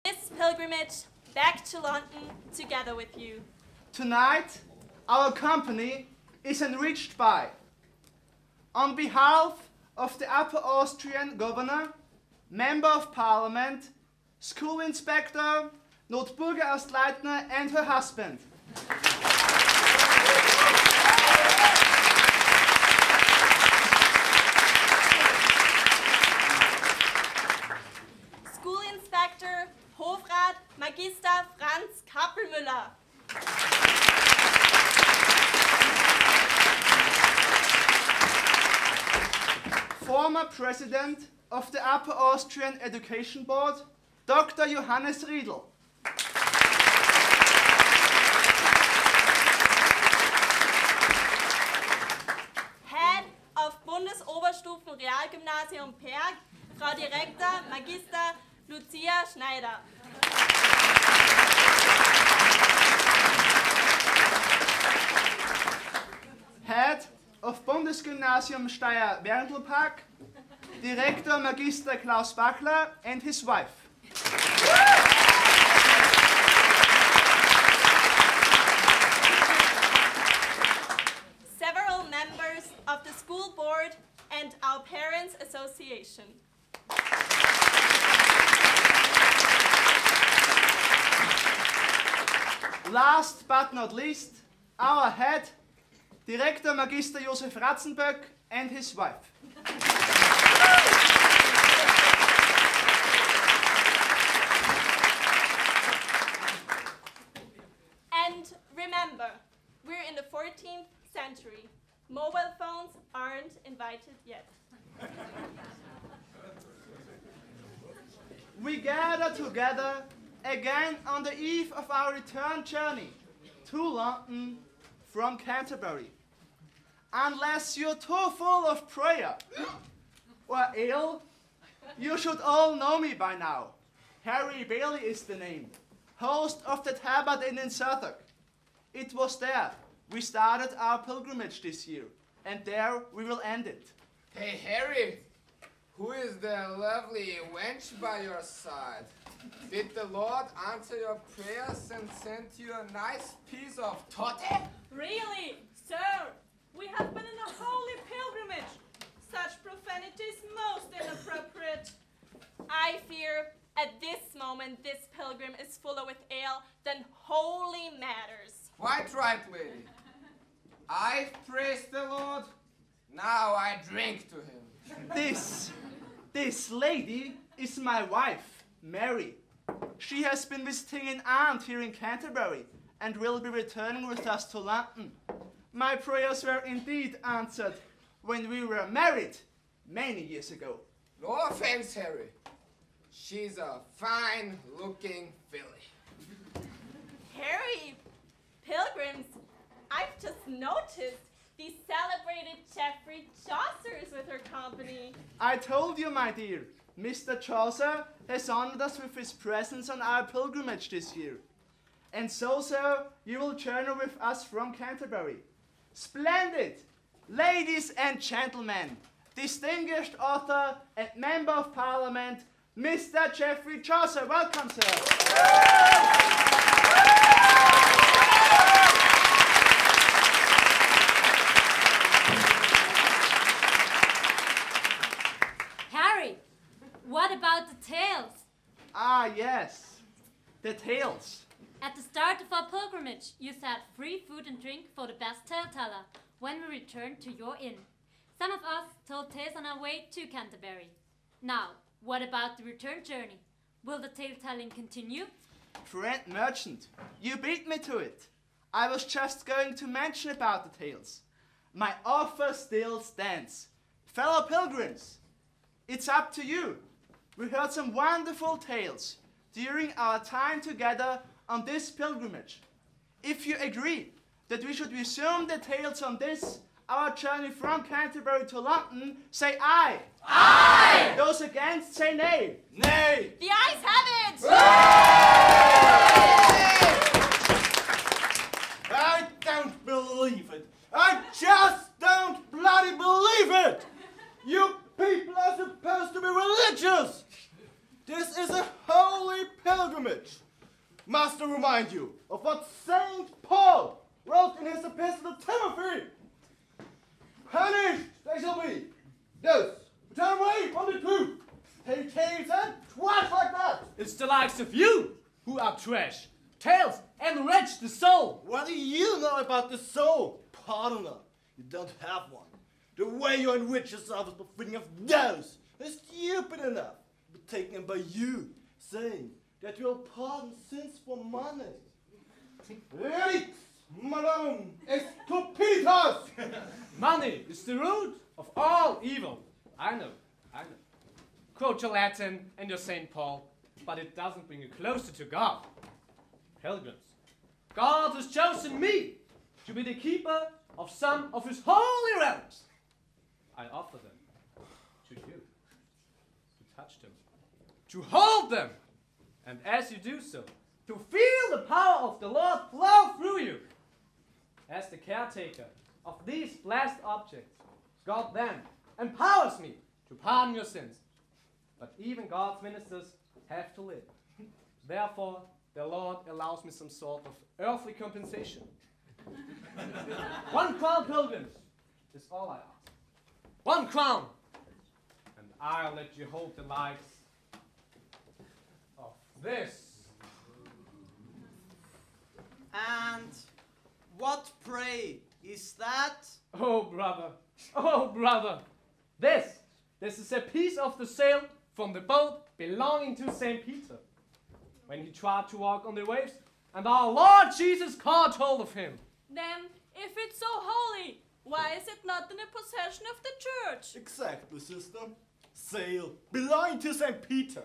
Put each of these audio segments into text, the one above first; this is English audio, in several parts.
this pilgrimage back to London together with you. Tonight, our company is enriched by, on behalf of the Upper Austrian Governor, Member of Parliament, School Inspector, Notbürgeraustleitner and her husband. School Inspector, Hofrat, Magister Franz Kappelmüller. Former President of the Upper Austrian Education Board, Dr. Johannes Riedl. Head of Bundesoberstufen-Realgymnasium Perg, Frau Direktor, Magister Lucia Schneider. Head of Bundesgymnasium Steyr-Werndlpark, Director Magister Klaus Bachler and his wife. Several members of the school board and our Parents Association. Last but not least, our head, Director Magister Josef Ratzenböck and his wife. And remember, we're in the 14th century. Mobile phones aren't invited yet. We gather together again on the eve of our return journey to London from Canterbury. Unless you're too full of prayer or ill, you should all know me by now. Harry Bailey is the name, host of the Tabard Inn in Southwark. It was there we started our pilgrimage this year, and there we will end it. Hey Harry, who is the lovely wench by your side? Did the Lord answer your prayers and send you a nice piece of totte? Really, sir, we have been in a holy pilgrimage. Such profanity is most inappropriate. I fear at this moment this pilgrim is fuller with ale than holy matters. Quite right, lady. I praise the Lord, now I drink to him. This lady is my wife, Mary. She has been visiting an aunt here in Canterbury and will be returning with us to London. My prayers were indeed answered when we were married many years ago. No offense, Harry. She's a fine-looking filly. Harry, pilgrims, I've just noticed the celebrated Geoffrey Chaucer is with her company. I told you, my dear, Mr. Chaucer has honored us with his presence on our pilgrimage this year. And so, sir, you will journey with us from Canterbury. Splendid! Ladies and gentlemen, distinguished author and Member of Parliament, Mr. Geoffrey Chaucer. Welcome, sir. Harry, what about the tales? Ah, yes, the tales. At the start of our pilgrimage, you said free food and drink for the best tale-teller when we returned to your inn. Some of us told tales on our way to Canterbury. Now, what about the return journey? Will the tale-telling continue? Friend merchant, you beat me to it. I was just going to mention about the tales. My offer still stands. Fellow pilgrims, it's up to you. We heard some wonderful tales during our time together on this pilgrimage. If you agree that we should resume the tales on this, our journey from Canterbury to London, say aye. Aye! Those against, say nay. Nay! The ayes have it! I don't believe it. I just don't bloody believe it. You people are supposed to be religious. This is a holy pilgrimage. pilgrimage. Must I remind you of what St. Paul wrote in his epistle to Timothy? Punished they shall be, those who turn away from the truth, take tales and trash like that. It's the likes of you who are trash. Tales enrich the soul. What do you know about the soul, pardoner? You don't have one. The way you enrich yourself is by thinking of those who are stupid enough to be taken by you, saying that you will pardon sins for money. Relics, madame, estupidas! Money is the root of all evil. I know. Quote your Latin and your St. Paul, but it doesn't bring you closer to God. Pilgrims, God has chosen me to be the keeper of some of his holy relics. I offer them to you, to touch them, to hold them, and as you do so, to feel the power of the Lord flow through you. As the caretaker of these blessed objects, God then empowers me to pardon your sins. But even God's ministers have to live. Therefore, the Lord allows me some sort of earthly compensation. 1 crown, pilgrims, is all I ask. 1 crown, and I'll let you hold the likes of this. And what, pray, is that? Oh, brother, this is a piece of the sail from the boat belonging to St. Peter, when he tried to walk on the waves, and our Lord Jesus caught hold of him. Then, if it's so holy, why is it not in the possession of the church? Exactly, sister. Sail belonging to St. Peter.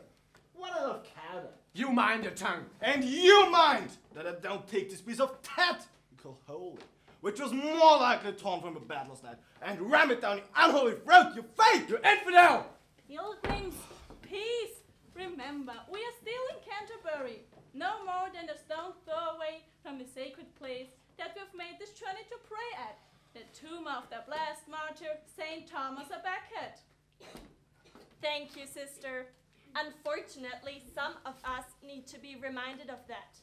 What out of Canada? You mind your tongue. And you mind that I don't take this piece of tat you call holy, which was more likely torn from a battle's net, and ram it down your unholy throat, you fake! You infidel! Pilgrims, peace! Remember, we are still in Canterbury, no more than a stone's throw away from the sacred place that we've made this journey to pray at, the tomb of the blessed martyr, St. Thomas a Becket. Thank you, sister. Unfortunately, some of us need to be reminded of that.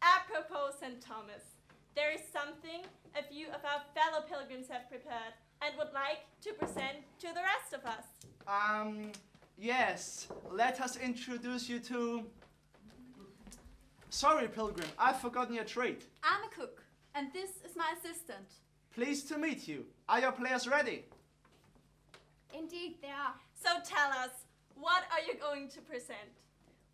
Apropos St. Thomas, there is something a few of our fellow pilgrims have prepared and would like to present to the rest of us. Yes, let us introduce you to... Sorry, Pilgrim, I've forgotten your trait. I'm a cook, and this is my assistant. Pleased to meet you. Are your players ready? Indeed, they are. So tell us, what are you going to present?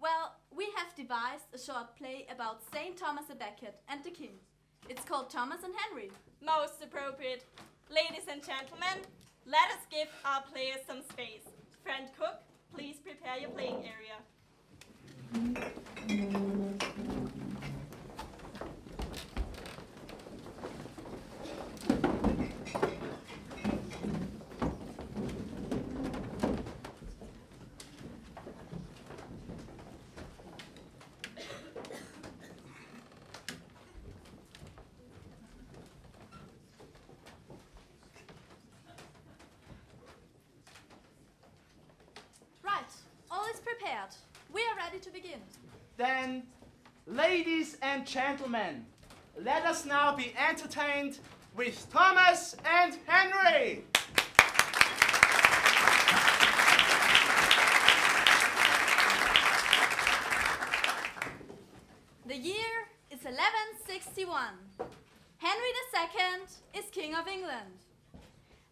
Well, we have devised a short play about St. Thomas a Becket and the King. It's called Thomas and Henry. Most appropriate. Ladies and gentlemen, let us give our players some space. Friend cook, please prepare your playing area. Prepared. We are ready to begin. Then, ladies and gentlemen, let us now be entertained with Thomas and Henry. The year is 1161. Henry II is King of England.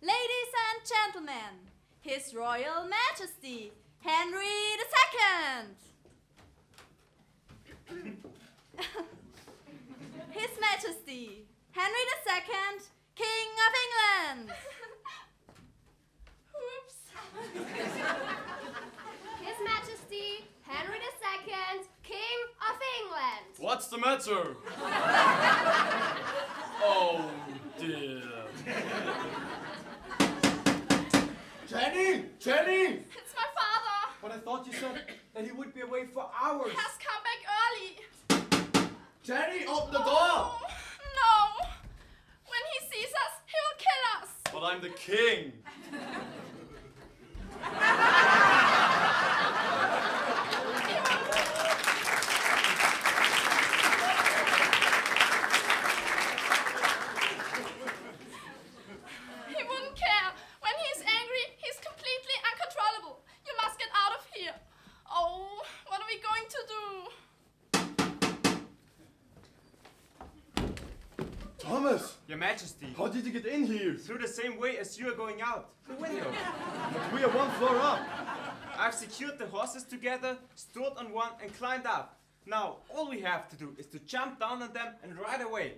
Ladies and gentlemen, His Royal Majesty, Henry II! His Majesty, Henry II, King of England! Oops. His Majesty, Henry II, King of England! What's the matter? Oh dear. Jenny! It's my father! But I thought you said that he would be away for hours. He has come back early! Jenny, open the door! Oh, no! When he sees us, he will kill us! But I'm the king. Your Majesty. How did you get in here? Through the same way as you are going out. The window. But we are one floor up. I've secured the horses together, stood on one and climbed up. Now, all we have to do is to jump down on them and ride away.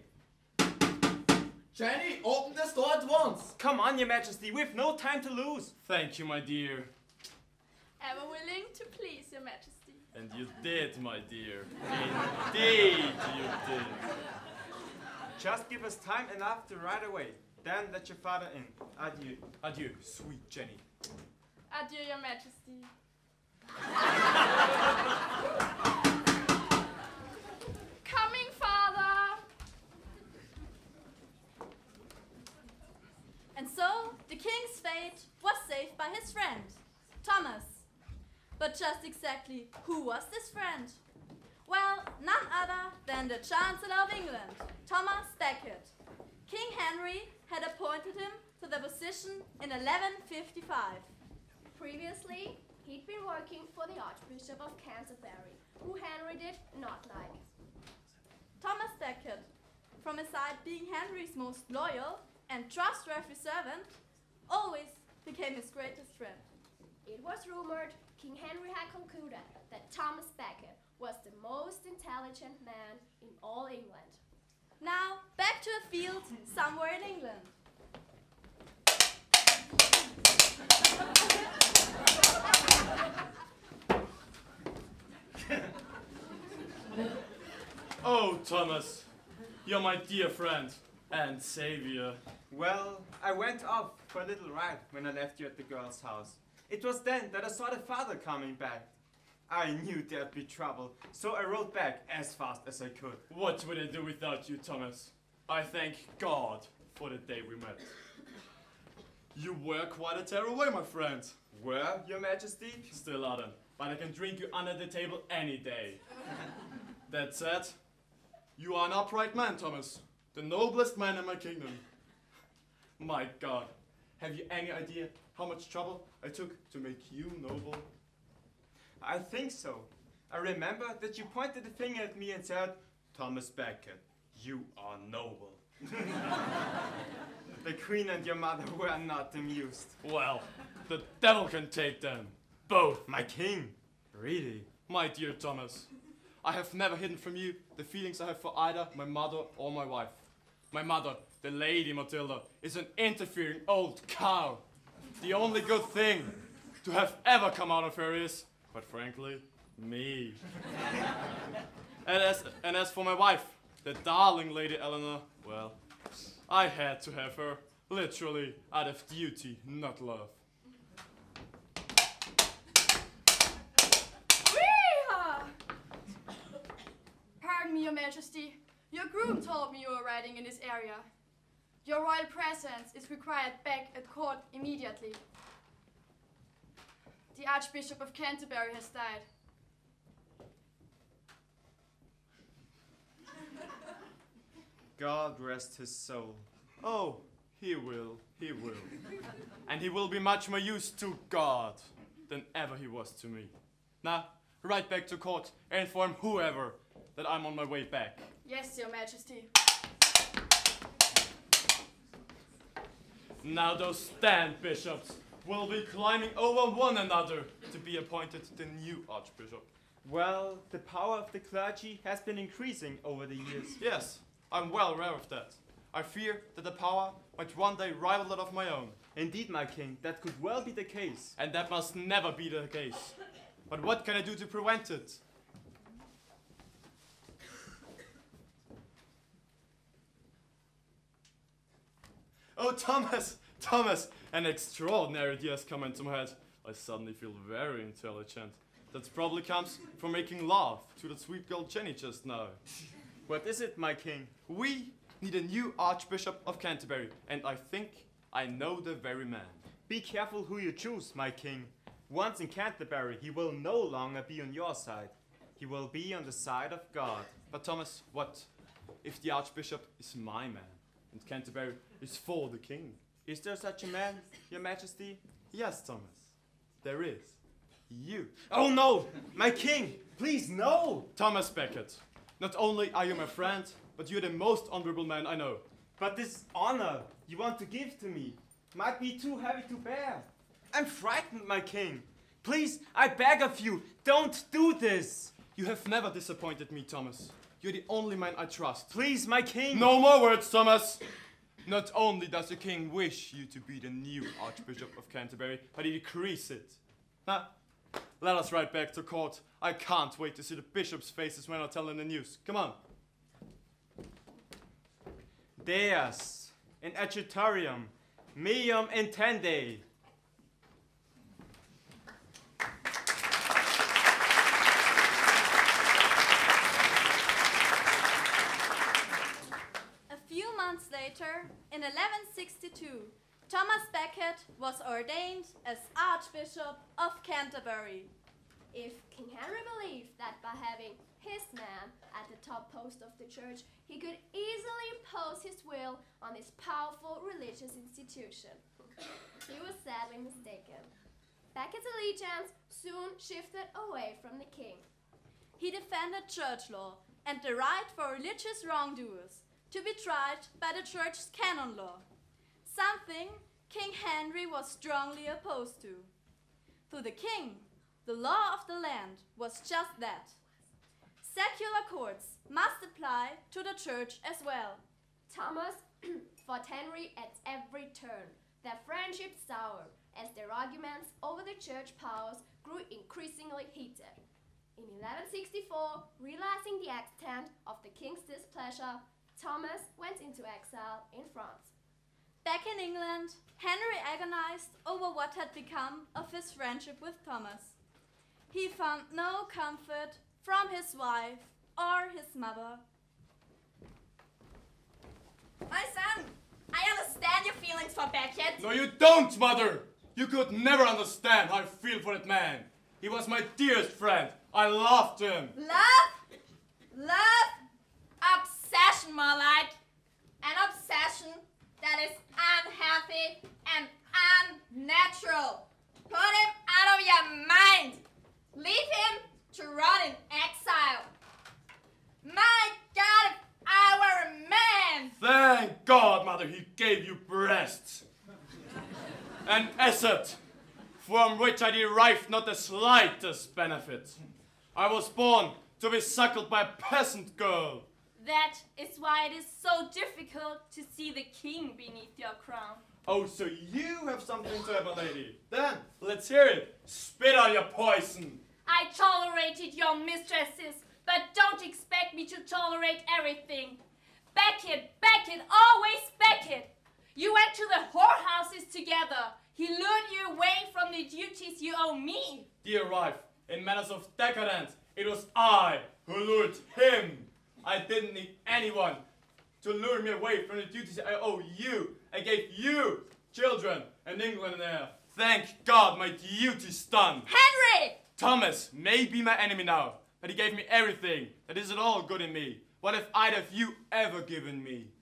Jenny, open this door at once. Come on, Your Majesty, we've no time to lose. Thank you, my dear. Ever willing to please your majesty. And you did, my dear. Indeed, you did. Just give us time enough to ride away. Then let your father in. Adieu. Adieu, sweet Jenny. Adieu, your majesty. Coming, father. And so, the king's fate was saved by his friend, Thomas. But just exactly who was this friend? Well, none other than the Chancellor of England, Thomas Becket. King Henry had appointed him to the position in 1155. Previously, he'd been working for the Archbishop of Canterbury, who Henry did not like. Thomas Becket, from his side being Henry's most loyal and trustworthy servant, always became his greatest friend. It was rumored King Henry had concluded that Thomas Becket was the most intelligent man in all England. Now, back to a field somewhere in England. Oh, Thomas, you're my dear friend and savior. Well, I went off for a little ride when I left you at the girl's house. It was then that I saw the father coming back. I knew there'd be trouble, so I rode back as fast as I could. What would I do without you, Thomas? I thank God for the day we met. You were quite a tearaway, my friend. Were, Your Majesty? Still are, but I can drink you under the table any day. That said, you are an upright man, Thomas. The noblest man in my kingdom. My God, have you any idea how much trouble I took to make you noble? I think so. I remember that you pointed the finger at me and said, Thomas Becket, you are noble. The Queen and your mother were not amused. Well, the devil can take them. Both. My king. Really? My dear Thomas, I have never hidden from you the feelings I have for either my mother or my wife. My mother, the Lady Matilda, is an interfering old cow. The only good thing to have ever come out of her is, quite frankly, me. and as for my wife, the darling Lady Eleanor, well, I had to have her, literally out of duty, not love. Wee-haw! Pardon me, Your Majesty. Your groom told me you were riding in this area. Your royal presence is required back at court immediately. The Archbishop of Canterbury has died. God rest his soul. Oh, he will, he will. And he will be much more used to God than ever he was to me. Now, right back to court and inform whoever that I'm on my way back. Yes, Your Majesty. Now those stand bishops will be climbing over one another to be appointed the new archbishop. Well, the power of the clergy has been increasing over the years. Yes, I'm well aware of that. I fear that the power might one day rival that of my own. Indeed, my king, that could well be the case. And that must never be the case. But what can I do to prevent it? Oh, Thomas! Thomas! An extraordinary idea has come into my head. I suddenly feel very intelligent. That probably comes from making love to that sweet girl Jenny just now. What is it, my king? We need a new Archbishop of Canterbury, and I think I know the very man. Be careful who you choose, my king. Once in Canterbury, he will no longer be on your side. He will be on the side of God. But Thomas, what if the Archbishop is my man, and Canterbury is for the king? Is there such a man, Your Majesty? Yes, Thomas, there is. You. Oh no! My king! Please, no! Thomas Becket, not only are you my friend, but you're the most honorable man I know. But this honor you want to give to me might be too heavy to bear. I'm frightened, my king. Please, I beg of you, don't do this. You have never disappointed me, Thomas. You're the only man I trust. Please, my king. No more words, Thomas. Not only does the king wish you to be the new Archbishop of Canterbury, but he decrees it. Now, let us ride back to court. I can't wait to see the bishops' faces when I tell them the news. Come on. Deus, in adjutorium, meum intende. A few months later, in 1162, Thomas Becket was ordained as Archbishop of Canterbury. If King Henry believed that by having his man at the top post of the church, he could easily impose his will on this powerful religious institution, he was sadly mistaken. Becket's allegiance soon shifted away from the king. He defended church law and the right for religious wrongdoers to be tried by the church's canon law, something King Henry was strongly opposed to. To the king, the law of the land was just that. Secular courts must apply to the church as well. Thomas fought Henry at every turn. Their friendship soured as their arguments over the church powers grew increasingly heated. In 1164, realizing the extent of the king's displeasure, Thomas went into exile in France. Back in England, Henry agonized over what had become of his friendship with Thomas. He found no comfort from his wife or his mother. My son, I understand your feelings for Becket. No, you don't, Mother! You could never understand how I feel for that man. He was my dearest friend. I loved him. Love? Love? Obsession, more like. An obsession that is unhealthy and unnatural. Put him out of your mind. Leave him to rot in exile. My God, if I were a man! Thank God, Mother, he gave you breasts. An asset from which I derived not the slightest benefit. I was born to be suckled by a peasant girl. That is why it is so difficult to see the king beneath your crown. Oh, so you have something to add, my lady. Then, let's hear it. Spit out your poison. I tolerated your mistresses, but don't expect me to tolerate everything. Becket, always Becket. You went to the whorehouses together. He lured you away from the duties you owe me. Dear wife, in matters of decadence, it was I who lured him. I didn't need anyone to lure me away from the duties I owe you. I gave you children and England and heir. Thank God my duty's done. Henry! Thomas may be my enemy now, but he gave me everything that isn't all good in me. What have either of you ever given me?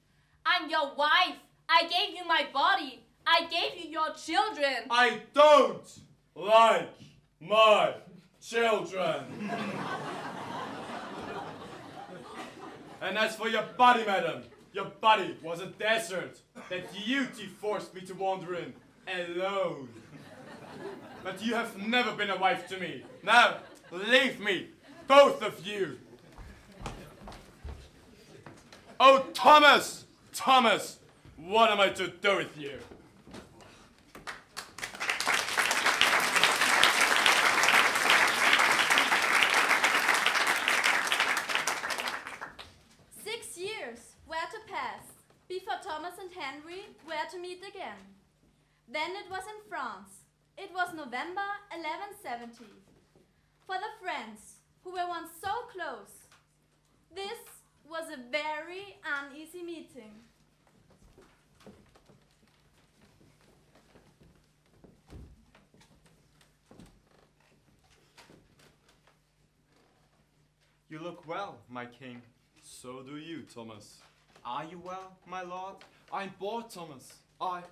I'm your wife. I gave you my body. I gave you your children. I don't like my children. And as for your body, madam, your body was a desert that duty forced me to wander in, alone. But you have never been a wife to me. Now, leave me, both of you. Oh, Thomas! Thomas! What am I to do with you? Before Thomas and Henry were to meet again. Then it was in France. It was November 1170. For the friends who were once so close, this was a very uneasy meeting. You look well, my king. So do you, Thomas. Are you well, my lord? I'm bored, Thomas. I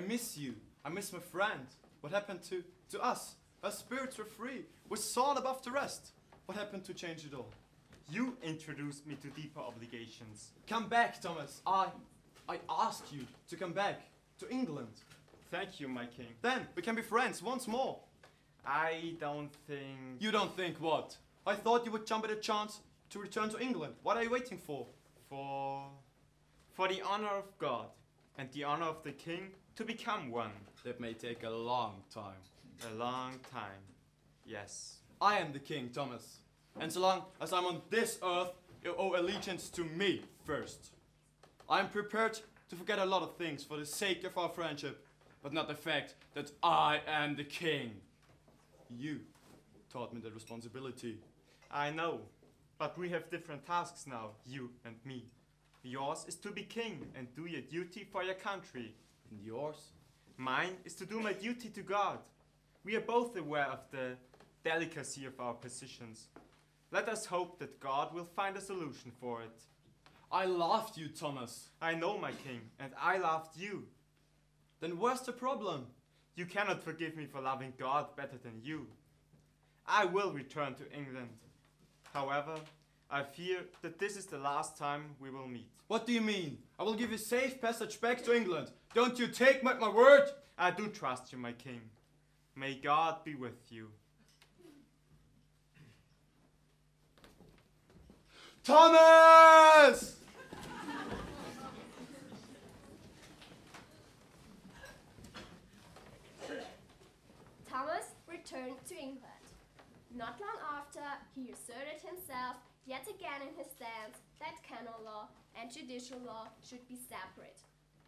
miss you. I miss my friend. What happened to us? Our spirits were free. We soared above the rest. What happened to change it all? You introduced me to deeper obligations. Come back, Thomas. I asked you to come back to England. Thank you, my king. Then we can be friends once more. I don't think... You don't think what? I thought you would jump at a chance to return to England. What are you waiting for? For the honor of God and the honor of the king to become one. That may take a long time. A long time, yes. I am the king, Thomas. And so long as I'm on this earth, you owe allegiance to me first. I'm prepared to forget a lot of things for the sake of our friendship, but not the fact that I am the king. You taught me that responsibility. I know, but we have different tasks now, you and me. Yours is to be king and do your duty for your country. And yours? Mine is to do my duty to God. We are both aware of the delicacy of our positions. Let us hope that God will find a solution for it. I loved you, Thomas. I know, my king, and I loved you. Then where's the problem? You cannot forgive me for loving God better than you. I will return to England. However, I fear that this is the last time we will meet. What do you mean? I will give you safe passage back to England. Don't you take my word? I do trust you, my king. May God be with you. Thomas! Thomas returned to England. Not long after, he asserted himself yet again in his stance that canon law and judicial law should be separate.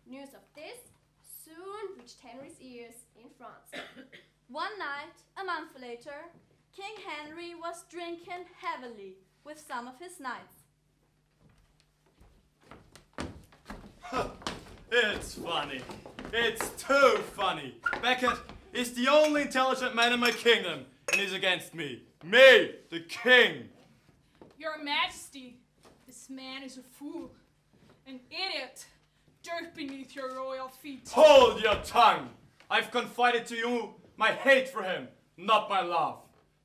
News of this soon reached Henry's ears in France. One night, a month later, King Henry was drinking heavily with some of his knights. It's funny. It's too funny. Becket is the only intelligent man in my kingdom, and he's against me. Me, the king. Your Majesty, this man is a fool, an idiot, dirt beneath your royal feet. Hold your tongue. I've confided to you my hate for him, not my love.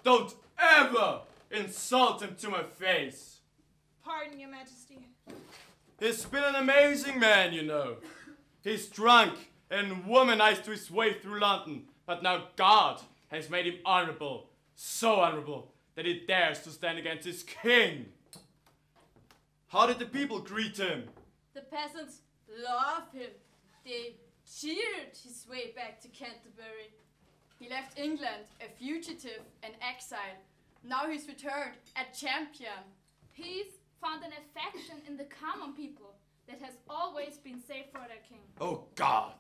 Don't ever insult him to my face. Pardon, Your Majesty. He's been an amazing man, you know. He's drunk and womanized to his way through London, but now God has made him honorable, so honorable that he dares to stand against his king. How did the people greet him? The peasants love him. They cheered his way back to Canterbury. He left England a fugitive and exile. Now he's returned a champion. He's found an affection in the common people that has always been safe for their king. Oh God,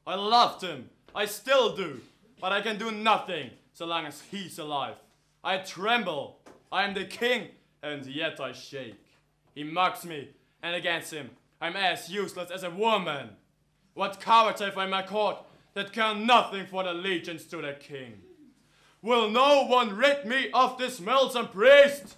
I loved him. I still do. But I can do nothing so long as he's alive. I tremble. I am the king, and yet I shake. He mocks me, and against him, I'm as useless as a woman. What cowards have I in my court that care nothing for allegiance to their king? Will no one rid me of this meddlesome priest?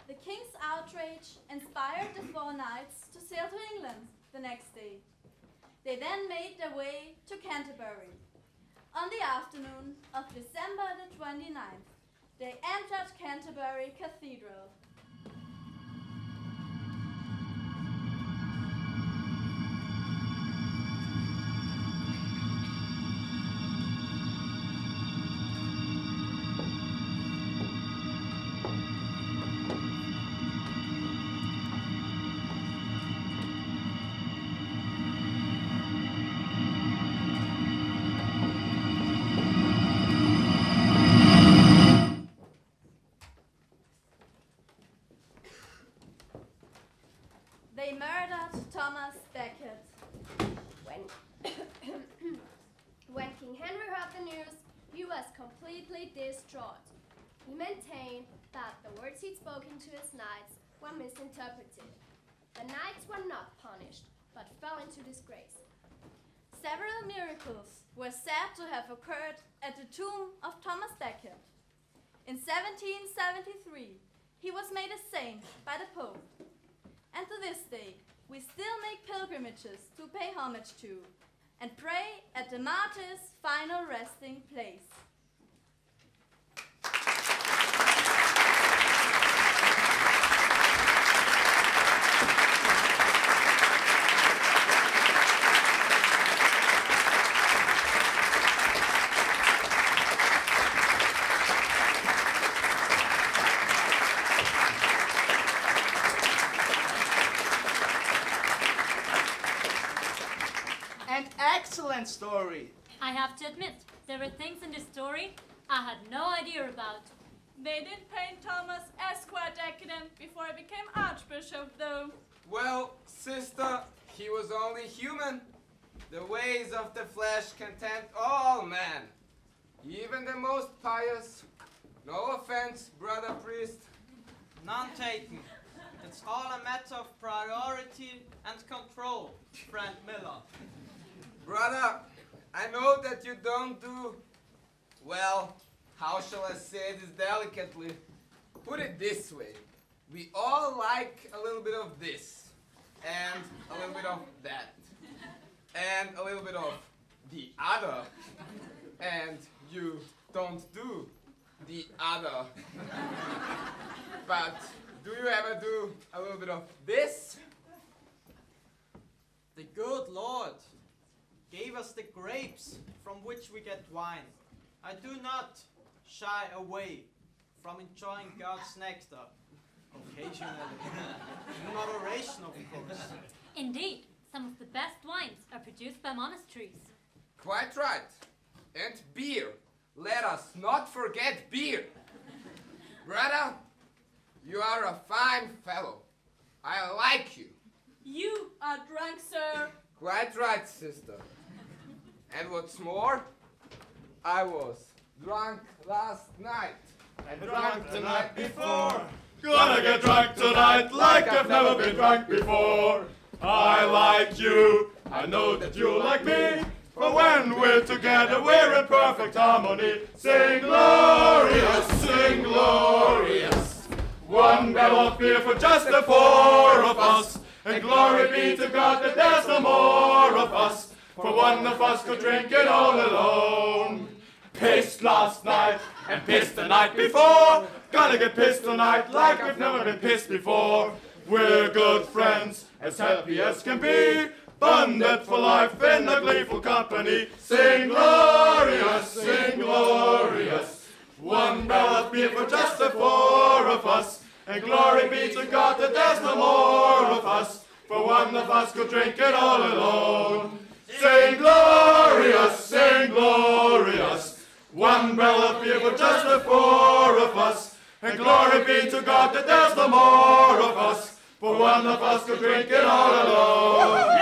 The king's outrage inspired the 4 knights to sail to England the next day. They then made their way to Canterbury. On the afternoon of December the 29th, they entered Canterbury Cathedral. They murdered Thomas Becket. When King Henry heard the news, he was completely distraught. He maintained that the words he'd spoken to his knights were misinterpreted. The knights were not punished, but fell into disgrace. Several miracles were said to have occurred at the tomb of Thomas Becket. In 1773, he was made a saint by the Pope. And to this day, we still make pilgrimages to pay homage to and pray at the martyrs' final resting place. An excellent story. I have to admit, there were things in this story I had no idea about. They did paint Thomas as quite decadent before he became Archbishop, though. Well, sister, he was only human. The ways of the flesh can tempt all men, even the most pious. No offense, brother priest. None taken. It's all a matter of priority and control, friend Miller. Brother, I know that you don't do, well, how shall I say this delicately? Put it this way. We all like a little bit of this, and a little bit of that, and a little bit of the other, and you don't do the other. But do you ever do a little bit of this? The good Lord gave us the grapes from which we get wine. I do not shy away from enjoying God's nectar, occasionally. In moderation, of course. Indeed, some of the best wines are produced by monasteries. Quite right. And beer. Let us not forget beer. Brother, you are a fine fellow. I like you. You are drunk, sir. Quite right, sister. And what's more, I was drunk last night. And drunk the night before. Gonna get drunk tonight like I've never been drunk before. I like you, I know that you like me. But when we're together, we're in perfect harmony. Sing glorious, sing glorious. One barrel of beer for just the four of us. And glory be to God that there's no more of us. For one of us could drink it all alone. Pissed last night and pissed the night before. Gonna get pissed tonight like we've never been pissed before. We're good friends, as happy as can be. Bonded for life in a gleeful company. Sing glorious, sing glorious. One barrel of beer for just the four of us. And glory be to God that there's no more of us. For one of us could drink it all alone. Sing glorious, sing glorious. One barrel of beer for just the four of us. And glory be to God that there's no more of us. For one of us could drink it all alone.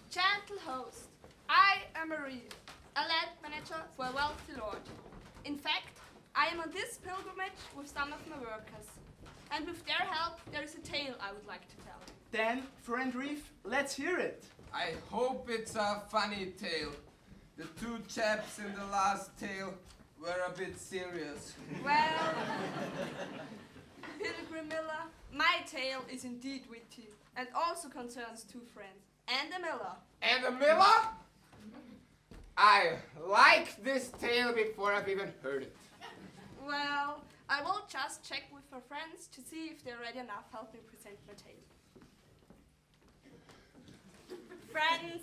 Gentle host, I am Marie, a land manager for a wealthy lord. In fact, I am on this pilgrimage with some of my workers. And with their help, there is a tale I would like to tell. Then, friend Reef, let's hear it. I hope it's a funny tale. The two chaps in the last tale were a bit serious. Well, Pilgrim Miller, my tale is indeed witty and also concerns two friends, and a miller. And a miller? I like this tale before I've even heard it. Well, I will just check with our friends to see if they're ready enough to help me present my tale. Friends,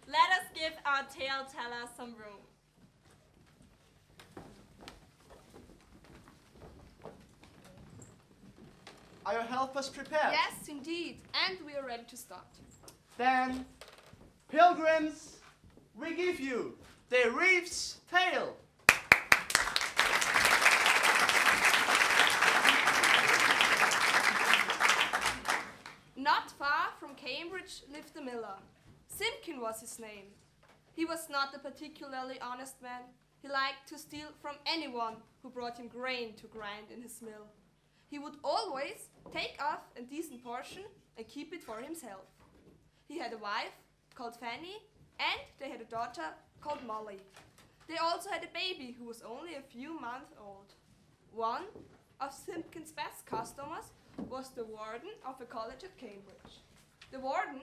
let us give our tale teller some room. Are your helpers prepared? Yes, indeed, and we are ready to start. Then, pilgrims, we give you the Reef's tale. Not far from Cambridge lived a miller. Simpkin was his name. He was not a particularly honest man. He liked to steal from anyone who brought him grain to grind in his mill. He would always take off a decent portion and keep it for himself. He had a wife called Fanny and they had a daughter called Molly. They also had a baby who was only a few months old. One of Simpkin's best customers was the warden of a college at Cambridge. The warden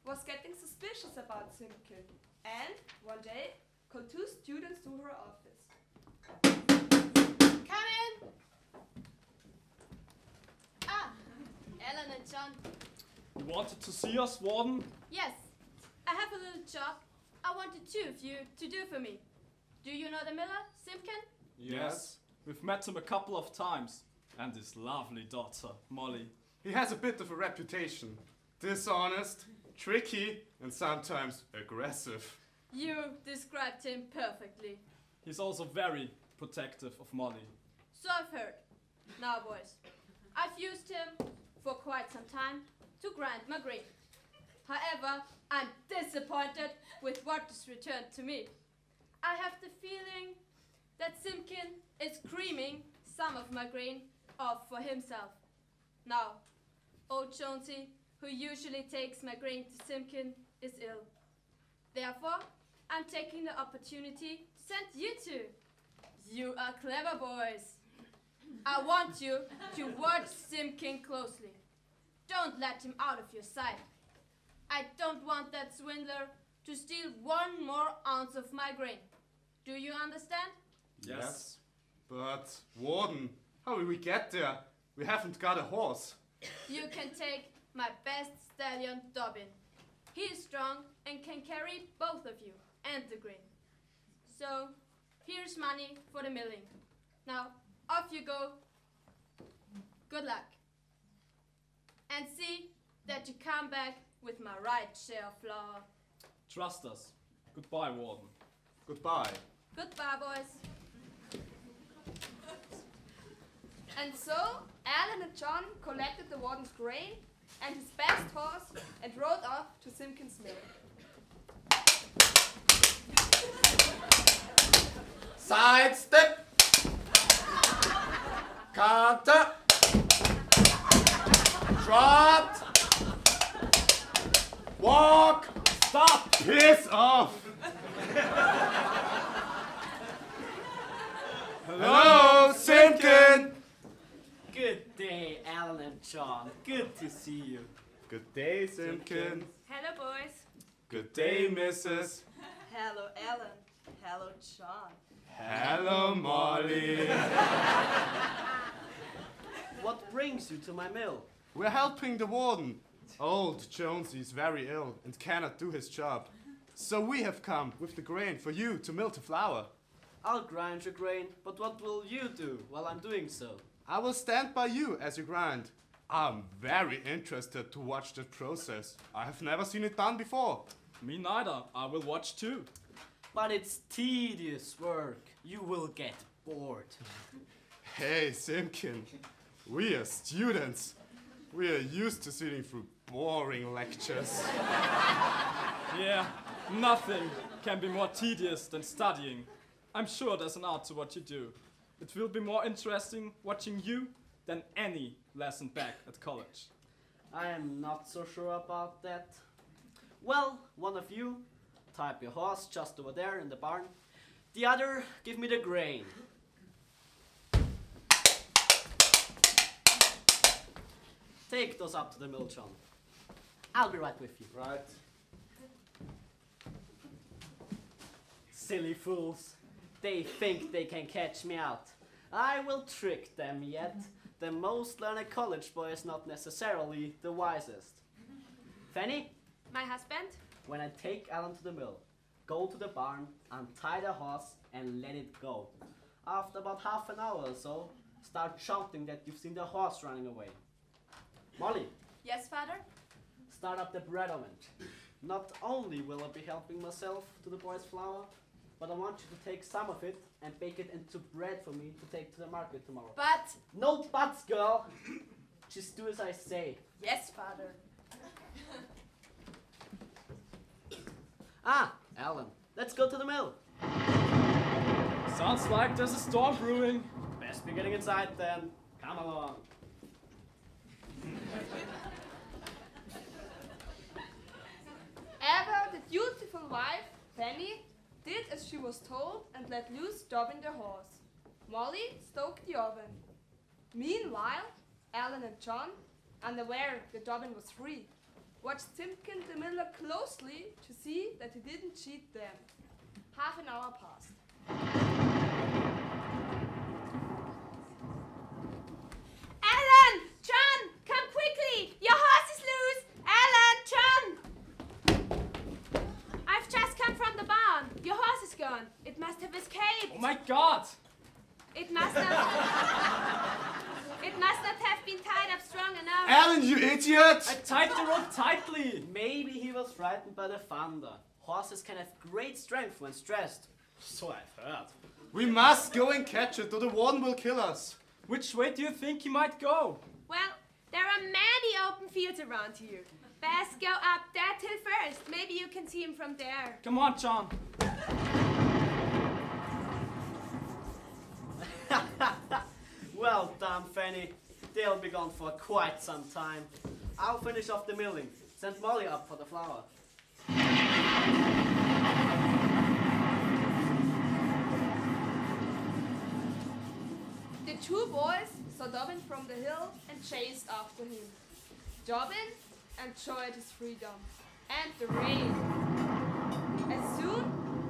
was getting suspicious about Simpkin and one day called 2 students to her office. Come in! Ah, Ellen and John. You wanted to see us, Warden? Yes, I have a little job I wanted 2 of you to do for me. Do you know the miller, Simpkin? Yes. We've met him a couple of times. And his lovely daughter, Molly. He has a bit of a reputation. Dishonest, tricky, and sometimes aggressive. You described him perfectly. He's also very protective of Molly. So I've heard. Now, boys, I've used him for quite some time to grind my grain. However, I'm disappointed with what is returned to me. I have the feeling that Simpkin is creaming some of my grain off for himself. Now, old Jonesy, who usually takes my grain to Simpkin, is ill. Therefore, I'm taking the opportunity to send you 2. You are clever boys. I want you to watch Simpkin closely. Don't let him out of your sight. I don't want that swindler to steal 1 more ounce of my grain. Do you understand? Yes. But, Warden, how will we get there? We haven't got a horse. You can take my best stallion, Dobbin. He is strong and can carry both of you and the grain. So, here's money for the milling. Now, off you go. Good luck. And see that you come back with my right share of flour. Trust us. Goodbye, Warden. Goodbye. Goodbye, boys. And so, Alan and John collected the warden's grain and his best horse and rode off to Simpkin's mill. Sidestep. Canter. Trot. Walk. Stop! Piss off! Hello, Simpkin! Good day, Alan and John. Good to see you. Good day, Simpkin. Hello, boys. Good day, Mrs. Hello, Ellen. Hello, John. Hello, Molly. What brings you to my mill? We're helping the warden. Old Jonesy is very ill and cannot do his job. So we have come with the grain for you to mill to flour. I'll grind your grain, but what will you do while I'm doing so? I will stand by you as you grind. I'm very interested to watch the process. I have never seen it done before. Me neither. I will watch too. But it's tedious work. You will get bored. Hey, Simpkin. We are students. We are used to sitting through boring lectures. Yeah, nothing can be more tedious than studying. I'm sure there's an art to what you do. It will be more interesting watching you than any lesson back at college. I am not so sure about that. Well, one of you, tie up your horse just over there in the barn. The other, give me the grain. Take those up to the mill, John. I'll be right with you. Right. Silly fools. They think they can catch me out. I will trick them yet. The most learned college boy is not necessarily the wisest. Fanny? My husband? When I take Alan to the mill, go to the barn, untie the horse and let it go. After about half an hour or so, start shouting that you've seen the horse running away. Molly? Yes, Father? Start up the bread oven. Not only will I be helping myself to the boys' flour, but I want you to take some of it and bake it into bread for me to take to the market tomorrow. But... No buts, girl! Just do as I say. Yes, Father. Alan, let's go to the mill. Sounds like there's a storm brewing. Best be getting inside then. Come along. Ever the dutiful beautiful wife, Fanny, did as she was told and let loose Dobbin the horse. Molly stoked the oven. Meanwhile, Alan and John, unaware that Dobbin was free, watched Simpkin the miller closely to see that he didn't cheat them. Half an hour passed. Alan! John! Come quickly! Your horse is loose! Alan! John! I've just come from the barn. Your horse is gone. It must have escaped. Oh my god! It must not have been tied up strong enough. Alan, you idiot! I tied the rope tightly. Maybe he was frightened by the thunder. Horses can have great strength when stressed. So I've heard. We must go and catch it, or the warden will kill us. Which way do you think he might go? Well, there are many open fields around here. Best go up that hill first. Maybe you can see him from there. Come on, John. Well done, Fanny. They'll be gone for quite some time. I'll finish off the milling. Send Molly up for the flour. The two boys saw Dobbin from the hill and chased after him. Dobbin enjoyed his freedom and the rain. As soon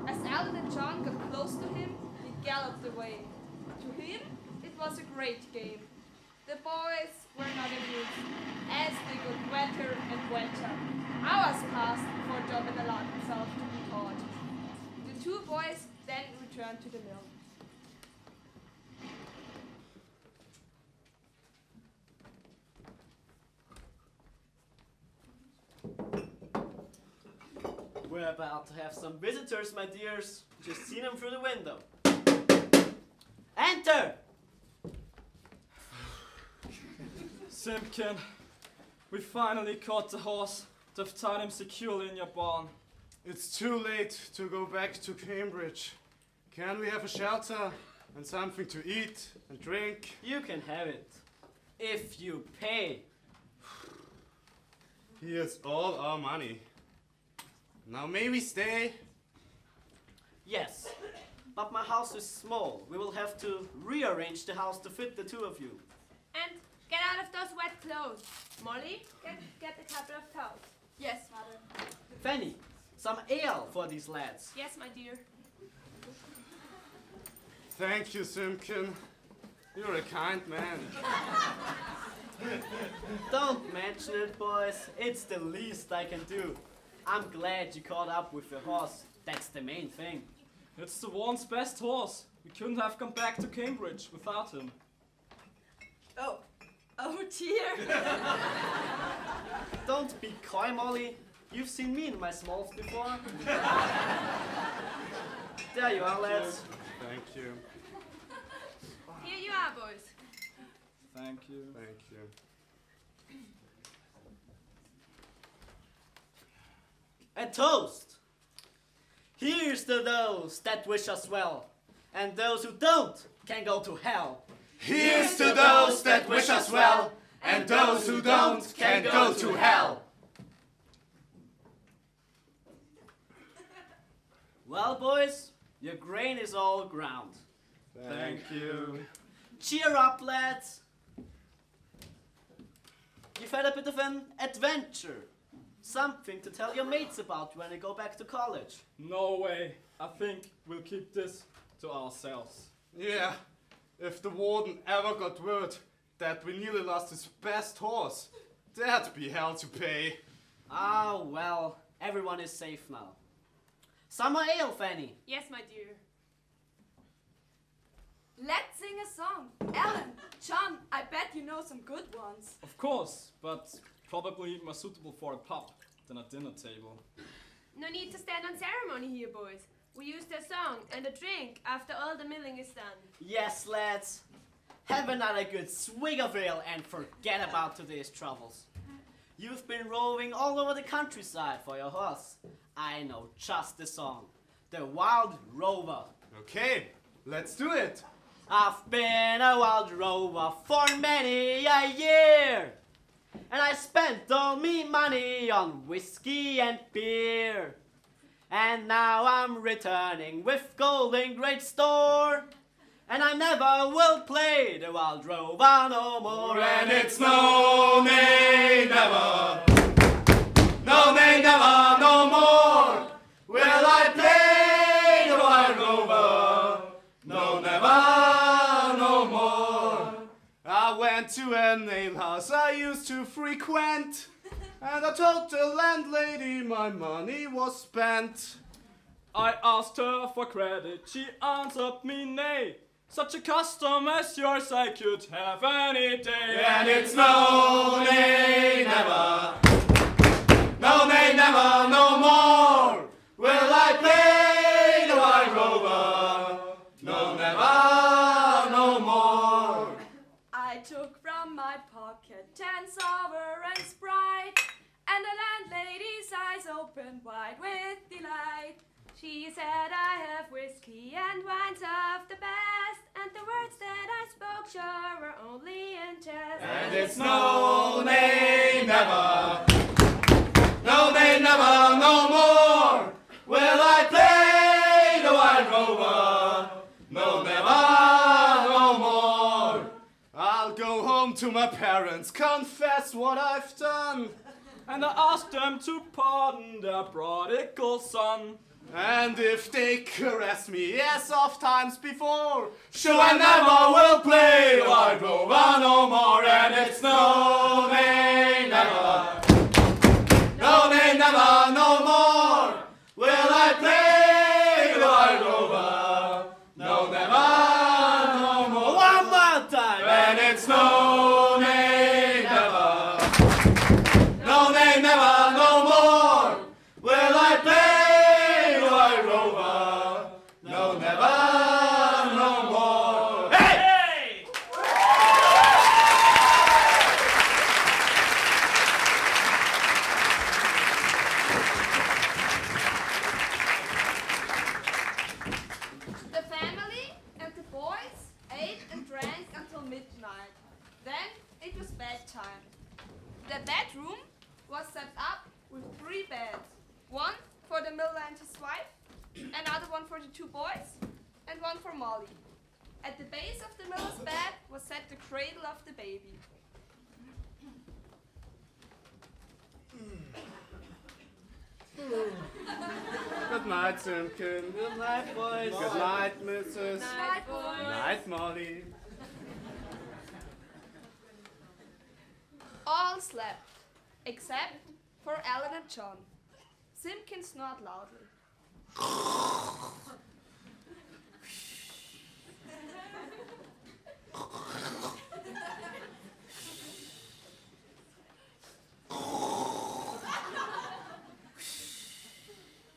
as Alan and John got close to him, he galloped away. To him, it was a great game. The boys were not amused, as they got wetter and wetter. Hours passed before Dobbin allowed himself to be caught. The two boys then returned to the mill. We're about to have some visitors, my dears. Just see them through the window. Enter! Simpkin, we finally caught the horse. They've tied him securely in your barn. It's too late to go back to Cambridge. Can we have a shelter and something to eat and drink? You can have it. If you pay. Here's all our money. Now may we stay? Yes, but my house is small. We will have to rearrange the house to fit the two of you. And get out of those wet clothes. Molly, get a couple of towels. Yes, father. Fanny, some ale for these lads. Yes, my dear. Thank you, Simpkin. You're a kind man. Don't mention it, boys. It's the least I can do. I'm glad you caught up with your horse. That's the main thing. It's the warden's best horse. We couldn't have come back to Cambridge without him. Oh dear. Don't be coy, Molly. You've seen me in my smalls before. There you are, lads. Thank you. Here you are, boys. Thank you. Thank you. A toast. Here's to those that wish us well, and those who don't can go to hell. Here's to those that wish us well, and those who don't can go to hell. Well, boys, your grain is all ground. Thank you. Cheer up, lads. You've had a bit of an adventure. Something to tell your mates about when you go back to college. No way. I think we'll keep this to ourselves. Yeah, if the warden ever got word that we nearly lost his best horse, that'd be hell to pay. Ah, well, everyone is safe now. Summer ale, Fanny. Yes, my dear. Let's sing a song. Alan, John, I bet you know some good ones. Of course, but probably more suitable for a pub than a dinner table. No need to stand on ceremony here, boys. We use a song and a drink after all the milling is done. Yes, lads. Have another good swig of ale and forget about today's troubles. You've been roving all over the countryside for your horse. I know just the song. The Wild Rover. Okay, let's do it. I've been a wild rover for many a year, and I spent all me money on whiskey and beer. And now I'm returning with gold in great store. And I never will play the wild rover no more. And it's no, nay, never. No, nay, never, no more. Will I play the wild rover? No, never, no more. I went to an alehouse I used to frequent, and I told the landlady my money was spent. I asked her for credit, she answered me nay. Such a custom as yours I could have any day. And it's no, nay, never. No, nay, never, no more. Will I play the white rover? No, never, no more. I took from my pocket 10 sovereign Sprite, and the landlady's eyes opened wide with delight. She said, I have whiskey and wines of the best, and the words that I spoke sure were only in jest. And it's no, nay, never. No, nay, never, no more. Will I play the white rover? No, never, no more. I'll go home to my parents, confess what I've done. And I asked them to pardon their prodigal son. And if they caress me as oft times before, sure I never will play the white rover no more. And it's no, nay, never. No, nay, never, no more. Will I play the white rover? No, never, no more. One more time. And it's no, nay, never. No, nay, never, no more. Will I play the white rover? No, never, no more. Hey! The family and the boys ate and drank until midnight. Then it was bedtime. The bedroom was set up with 3 beds. One for the miller and his wife, another one for the 2 boys, and one for Molly. At the base of the miller's bed was set the cradle of the baby. Good night, Simkin. Good night, boys. Good night, Mrs. Night, boys. Good night, Molly. All slept, except for Alan and John. Simpkin snored loudly.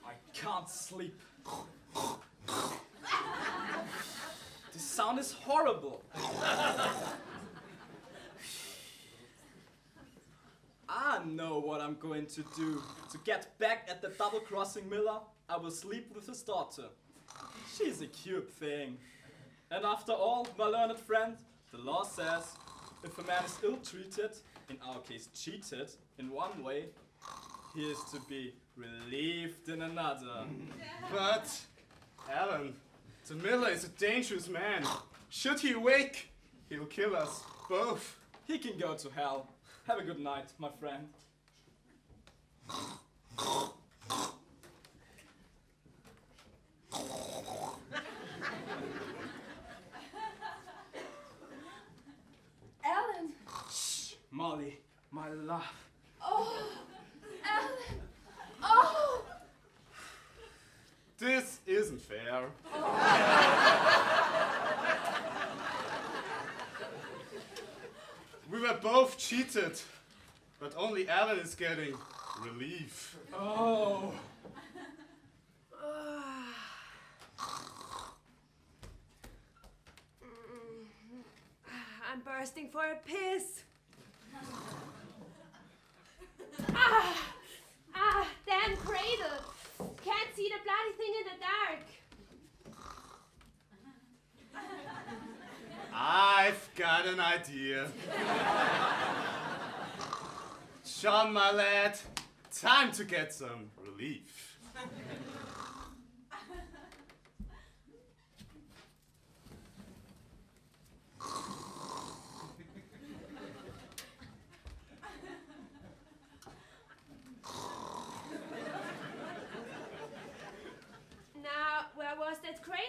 I can't sleep. This sound is horrible. I know what I'm going to do. To get back at the double-crossing miller, I will sleep with his daughter. She's a cute thing. And after all, my learned friend, the law says, if a man is ill-treated, in our case cheated, in one way, he is to be relieved in another. But, Alan, the miller is a dangerous man. Should he wake, he'll kill us both. He can go to hell. Have a good night, my friend. Alan! Shh, Molly, my love. Oh! Alan! Oh! This isn't fair. We were both cheated, but only Alan is getting relief. Oh. I'm bursting for a piss. Damn cradle. Can't see the bloody thing in the dark. I've got an idea. John, my lad, time to get some relief. relief. Now, where was that cradle?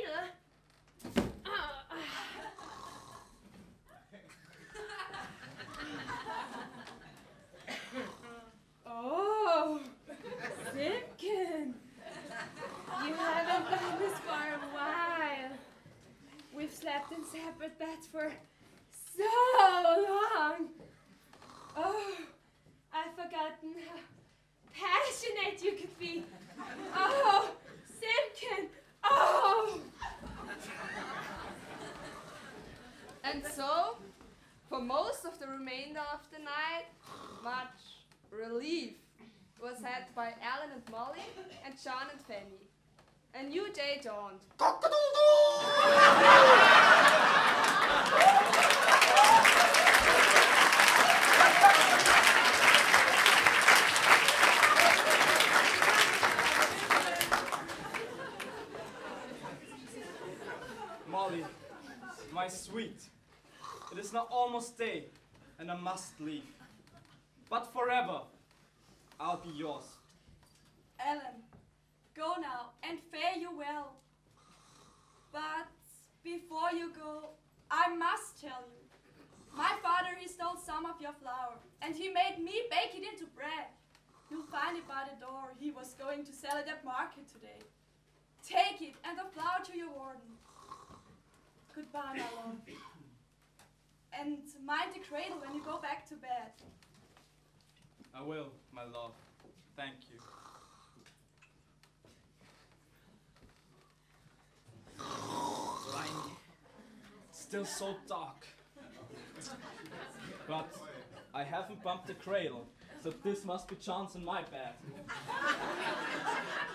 Oh, Simpkin! You haven't done this for a while. We've slept in separate beds for so long. Oh, I've forgotten how passionate you could be. Oh, Simpkin! Oh! And so, for most of the remainder of the night, much relief was had by Alan and Molly and John and Fanny. A new day dawned. Molly, my sweet, it is now almost day, and I must leave. But forever, I'll be yours. Ellen, go now and fare you well. But before you go, I must tell you. My father, he stole some of your flour, and he made me bake it into bread. You'll find it by the door. He was going to sell it at market today. Take it and the flour to your warden. Goodbye, my love. And mind the cradle when you go back to bed. I will, my love. Thank you. Blimey. Still so dark. But I haven't bumped the cradle, so this must be John's in my bed.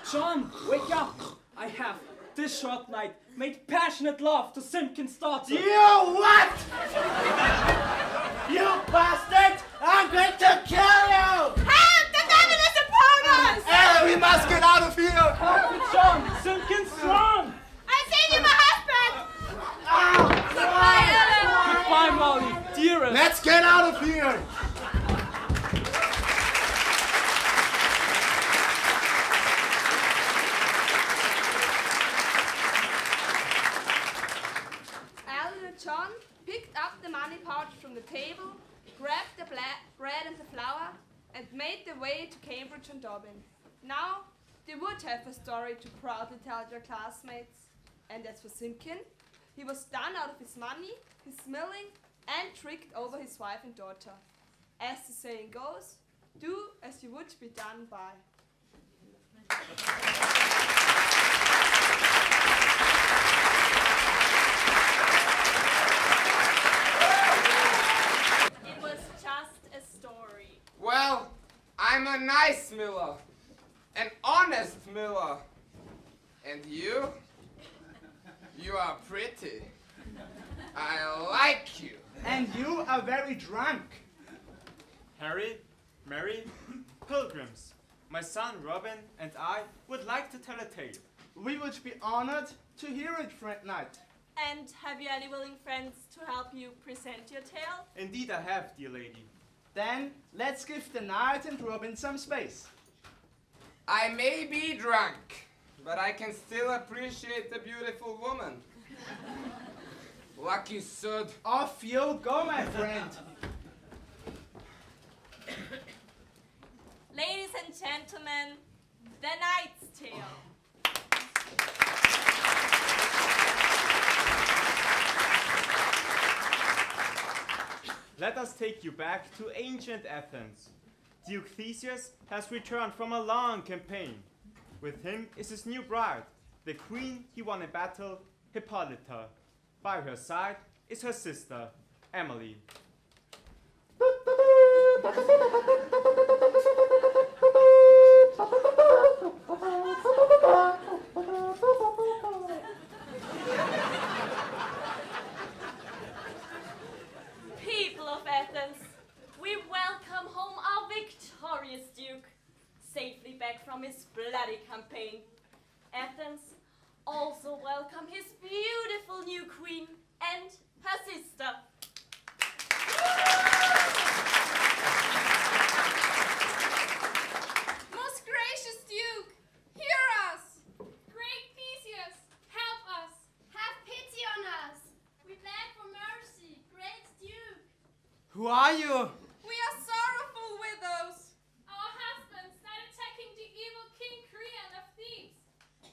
John, wake up! I have, this short night, made passionate love to Simpkin's daughter. You what? You bastard! I'm going to kill you! Help! The devil is upon us! Ella, we must get out of here! Help me, John! Simpkin's strong! I save you, my husband! Goodbye, Ellen! Goodbye, Molly, dearest! Let's get out of here! Alan and John picked up the money pouch from the table, grabbed the bread and the flour, and made their way to Cambridge and Dublin. Now, they would have a story to proudly tell their classmates. And as for Simpkin, he was done out of his money, his milling, and tricked over his wife and daughter. As the saying goes, do as you would be done by. It was just a story. Well, I'm a nice miller. An honest miller. And you? You are pretty. I like you. And you are very drunk. Harry, Mary, pilgrims, my son Robin and I would like to tell a tale. We would be honored to hear it, friend knight. And have you any willing friends to help you present your tale? Indeed I have, dear lady. Then let's give the knight and Robin some space. I may be drunk, but I can still appreciate the beautiful woman. Lucky sod. Off you go, my friend. Ladies and gentlemen, The Knight's Tale. Let us take you back to ancient Athens. Duke Theseus has returned from a long campaign. With him is his new bride, the queen he won in battle, Hippolyta. By her side is her sister, Emily. People of Athens, we welcome home our victorious Duke, safely back from his campaign. Athens also welcomed his beautiful new queen and her sister. Most gracious Duke, hear us! Great Theseus, help us! Have pity on us! We beg for mercy, great Duke! Who are you? We are sorrowful widows. Our husbands are attacking the evil King Creon of Thebes.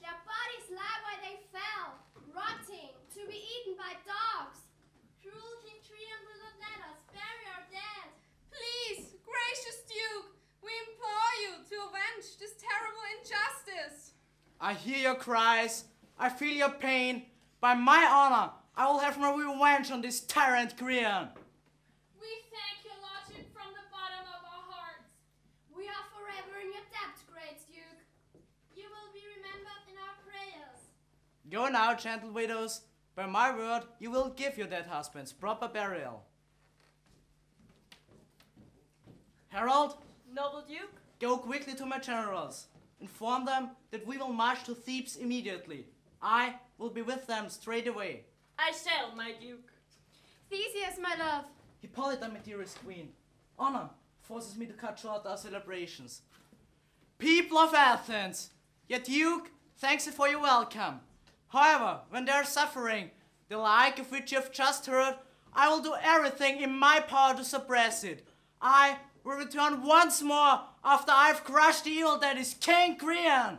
Their bodies lie where they fell, rotting, to be eaten by dogs. Cruel King Creon will not let us bury our dead. Please, gracious Duke, we implore you to avenge this terrible injustice. I hear your cries. I feel your pain. By my honor, I will have my revenge on this tyrant Creon. We thank your lordship from the bottom of our hearts. We are forever in your debt, great Duke. You will be remembered in our prayers. Go now, gentle widows. By my word, you will give your dead husbands proper burial. Harold, Noble Duke, go quickly to my generals. Inform them that we will march to Thebes immediately. I will be with them straight away. I shall, my Duke. Theseus, my love. Hippolyta, my dearest queen, honor forces me to cut short our celebrations. People of Athens, your Duke thanks you for your welcome. However, when they are suffering, the like of which you have just heard, I will do everything in my power to suppress it. I will return once more after I have crushed the evil that is King Creon.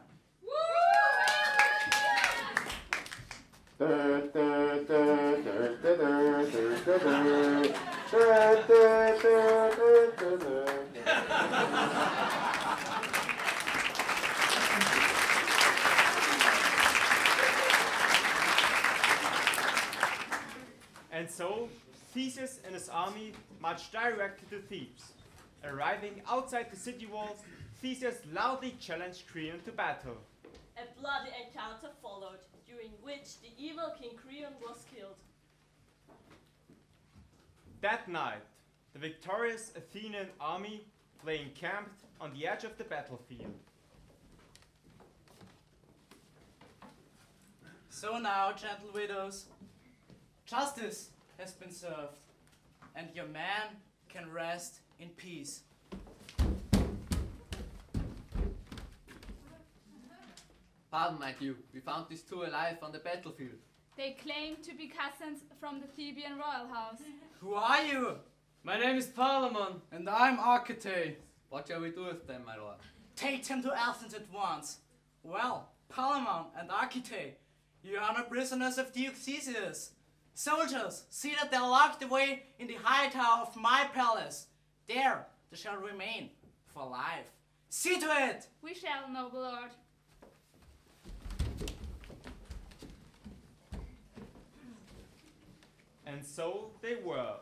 And so, Theseus and his army marched directly to Thebes. Arriving outside the city walls, Theseus loudly challenged Creon to battle. A bloody encounter followed, during which the evil King Creon was killed. That night, the victorious Athenian army lay encamped on the edge of the battlefield. So now, gentle widows, justice has been served, and your man can rest in peace. Pardon, my Duke, we found these two alive on the battlefield. They claim to be cousins from the Theban royal house. Who are you? My name is Palamon. And I'm Archete. What shall we do with them, my lord? Take them to Athens at once. Well, Palamon and Archete, you are now prisoners of Duke Theseus. Soldiers, see that they are locked away in the high tower of my palace. There they shall remain for life. See to it! We shall, noble lord. And so they were.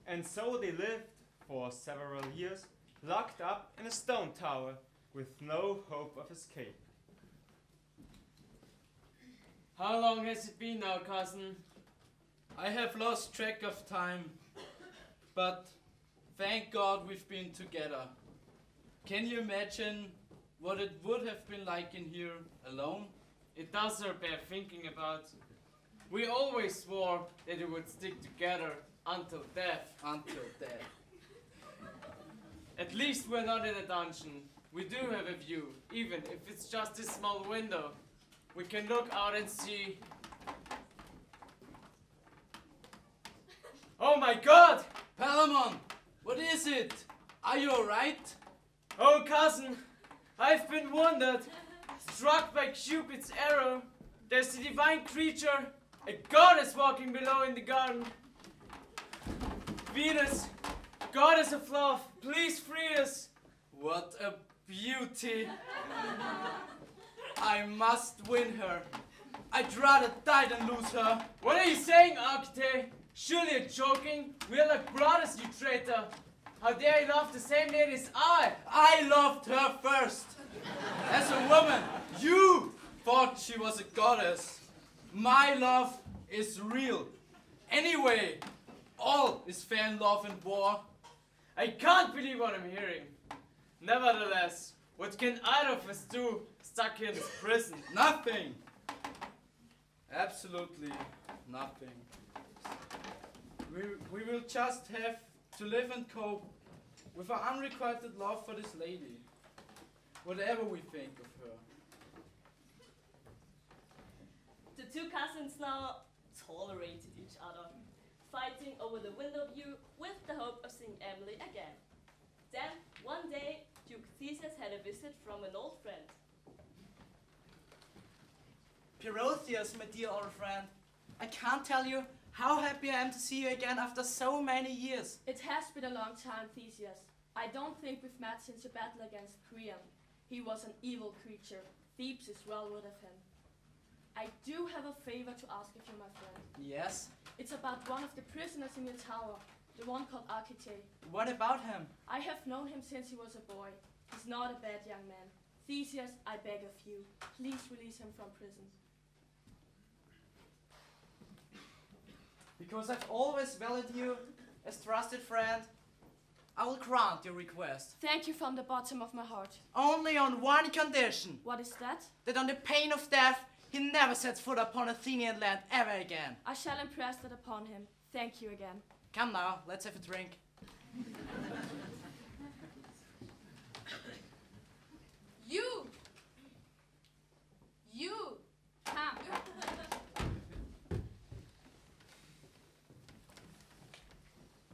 And so they lived for several years, locked up in a stone tower with no hope of escape. How long has it been now, cousin? I have lost track of time, but thank God we've been together. Can you imagine what it would have been like in here alone? It does bear thinking about. We always swore that we would stick together until death. Until death. At least we're not in a dungeon. We do have a view, even if it's just a small window. We can look out and see. Oh my God! Palamon, what is it? Are you alright? Oh cousin, I've been wounded, struck by Cupid's arrow. There's a divine creature, a goddess walking below in the garden. Venus, goddess of love, please free us. What a beauty. I must win her. I'd rather die than lose her. What are you saying, Archete? Surely you're joking? We're like brothers, you traitor. How dare you love the same lady as I? I loved her first. As a woman, you thought she was a goddess. My love is real. Anyway, is fair in love and war. I can't believe what I'm hearing. Nevertheless, what can either of us do stuck in this prison? Nothing. Absolutely nothing. We will just have to live and cope with our unrequited love for this lady, whatever we think of her. The two cousins now tolerated each other, fighting over the window view with the hope of seeing Emily again. Then, one day, Duke Theseus had a visit from an old friend. Pyrotheus, my dear old friend, I can't tell you how happy I am to see you again after so many years. It has been a long time, Theseus. I don't think we've met since your battle against Priam. He was an evil creature. Thebes is well rid of him. I do have a favor to ask of you, my friend. Yes? It's about one of the prisoners in your tower, the one called Archite. What about him? I have known him since he was a boy. He's not a bad young man. Theseus, I beg of you, please release him from prison. Because I've always valued you as trusted friend, I will grant your request. Thank you from the bottom of my heart. Only on one condition. What is that? That on the pain of death, he never sets foot upon Athenian land ever again. I shall impress that upon him. Thank you again. Come now, let's have a drink. You! Come.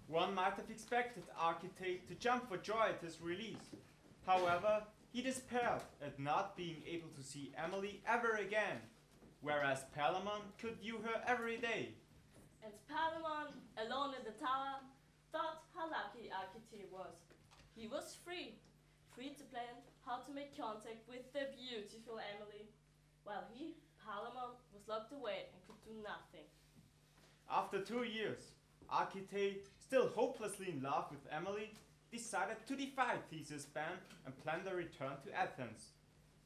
One might have expected Archite to jump for joy at his release. However, he despaired at not being able to see Emily ever again, whereas Palamon could view her every day. And Palamon, alone in the tower, thought how lucky Archite was. He was free to plan how to make contact with the beautiful Emily, while he, Palamon, was locked away and could do nothing. After 2 years, Archite, still hopelessly in love with Emily, decided to defy Theseus' ban and planned a return to Athens.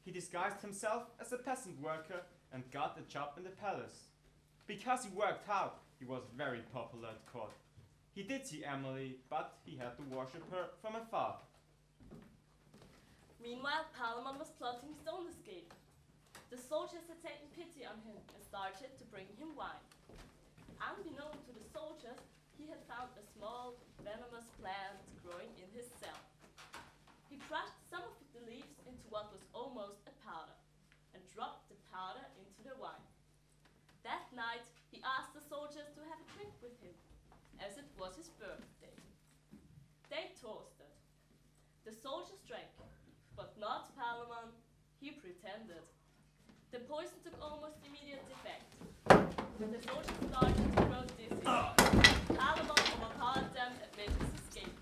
He disguised himself as a peasant worker and got a job in the palace. Because he worked hard, he was very popular at court. He did see Emily, but he had to worship her from afar. Meanwhile, Palamon was plotting his own escape. The soldiers had taken pity on him and started to bring him wine. Unbeknown to the soldiers, he had found a small, venomous plant growing in his cell. He crushed some of the leaves into what was almost a powder, and dropped the powder into the wine. That night, he asked the soldiers to have a drink with him, as it was his birthday. They toasted. The soldiers drank, but not Palamon. He pretended. The poison took almost immediate effect. The soldiers started to grow dizzy. Palamon overpowered them and made his escape.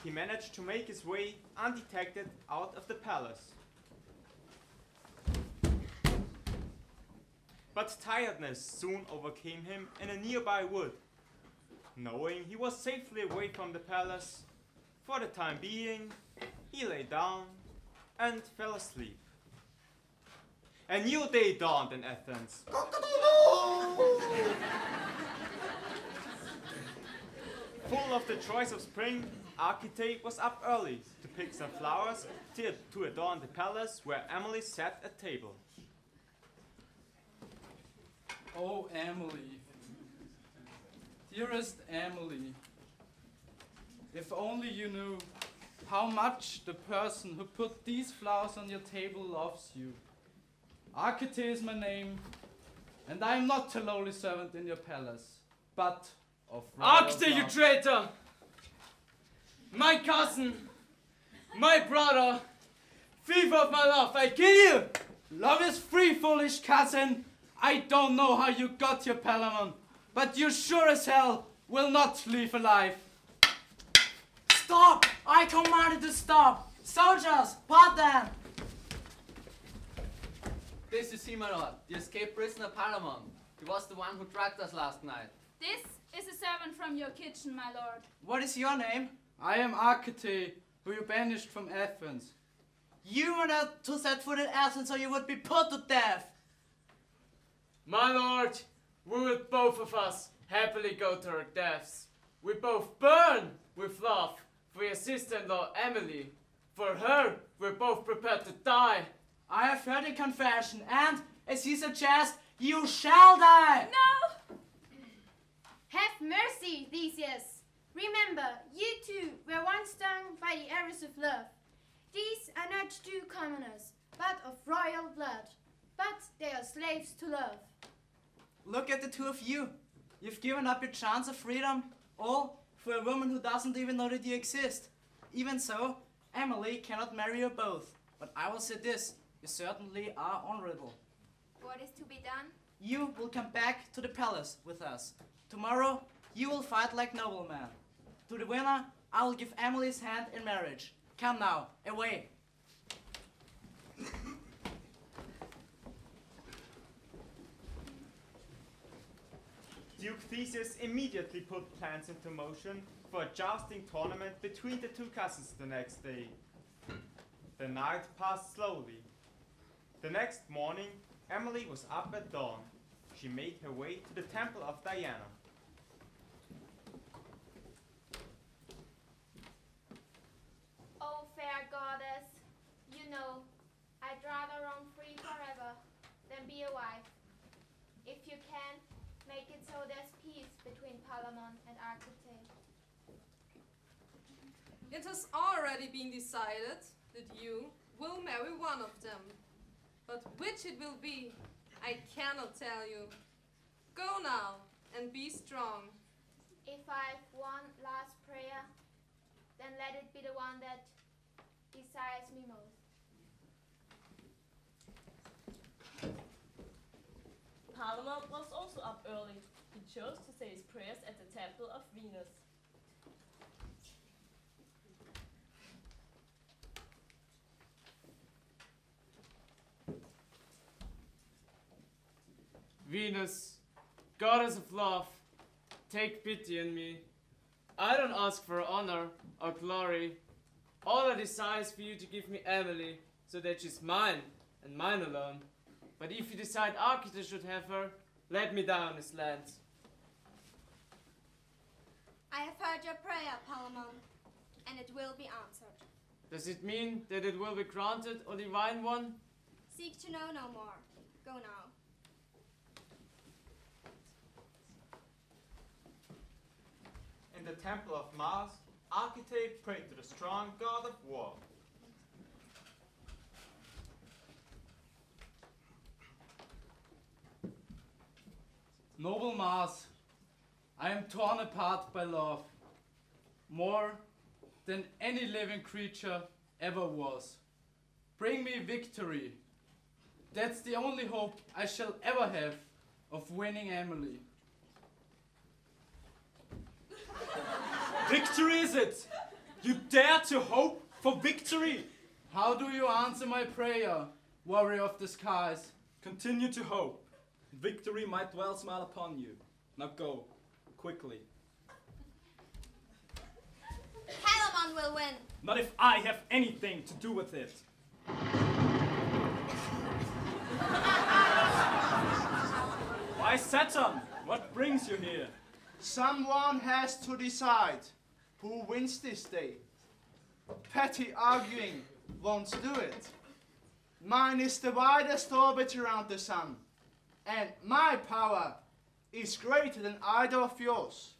He managed to make his way undetected out of the palace. But tiredness soon overcame him in a nearby wood. Knowing he was safely away from the palace, for the time being, he lay down and fell asleep. A new day dawned in Athens. Full of the joys of spring, Archite was up early to pick some flowers to adorn the palace where Emily sat at table. Oh, Emily. Dearest Emily. If only you knew how much the person who put these flowers on your table loves you. Archite is my name, and I am not a lowly servant in your palace, but of Archite, you traitor! My cousin, my brother, thief of my love, I kill you! Love is free, foolish cousin. I don't know how you got here, Palamon, but you sure as hell will not leave alive. Stop! I commanded to stop! Soldiers, part them! This is he, my lord, the escaped prisoner Palamon. He was the one who dragged us last night. This is a servant from your kitchen, my lord. What is your name? I am Archite, who you banished from Athens. You were not to set foot in Athens or you would be put to death. My lord, we would both of us happily go to our deaths. We both burn with love for your sister-in-law Emily. For her, we're both prepared to die. I have heard your confession, and, as he suggests, you shall die! No! Have mercy, Theseus. Remember, you too were once stung by the arrows of love. These are not two commoners, but of royal blood. But they are slaves to love. Look at the two of you. You've given up your chance of freedom, all for a woman who doesn't even know that you exist. Even so, Emily cannot marry you both. But I will say this, you certainly are honorable. What is to be done? You will come back to the palace with us. Tomorrow, you will fight like noblemen. To the winner, I will give Emily's hand in marriage. Come now, away. Duke Theseus immediately put plans into motion for a jousting tournament between the two cousins the next day. The night passed slowly. The next morning, Emily was up at dawn. She made her way to the temple of Diana. Oh, fair goddess, you know, I'd rather roam free forever than be a wife. If you can, make it so there's peace between Palamon and Arcite. It has already been decided that you will marry one of them. But which it will be, I cannot tell you. Go now and be strong. If I've one last prayer, then let it be the one that desires me most. Palamon was also up early. He chose to say his prayers at the temple of Venus. Venus, goddess of love, take pity on me. I don't ask for honor or glory. All I desire is for you to give me Emily, so that she's mine, and mine alone. But if you decide Arcite should have her, let me down his lands. I have heard your prayer, Palamon, and it will be answered. Does it mean that it will be granted, O divine one? Seek to know no more. Go now. In the temple of Mars, Arcite prayed to the strong god of war. Noble Mars, I am torn apart by love, more than any living creature ever was. Bring me victory. That's the only hope I shall ever have of winning Emily. Victory is it? You dare to hope for victory? How do you answer my prayer, warrior of the skies? Continue to hope. Victory might well smile upon you. Now go, quickly. Palamon will win. Not if I have anything to do with it. Why, Saturn? What brings you here? Someone has to decide who wins this day. Petty arguing won't do it. Mine is the widest orbit around the sun, and my power is greater than either of yours.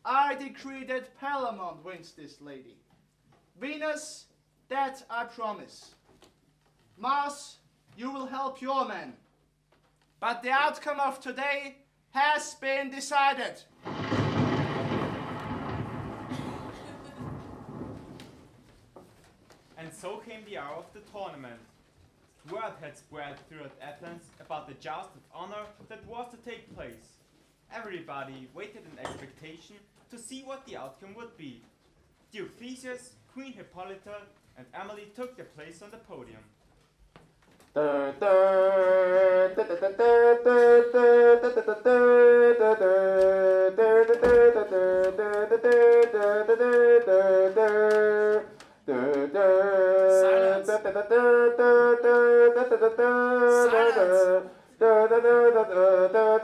I decree that Palamon wins this lady. Venus, that I promise. Mars, you will help your men. But the outcome of today has been decided. And so came the hour of the tournament. Word had spread throughout Athens about the joust of honor that was to take place. Everybody waited in expectation to see what the outcome would be. Duke Theseus, Queen Hippolyta, and Emily took their place on the podium.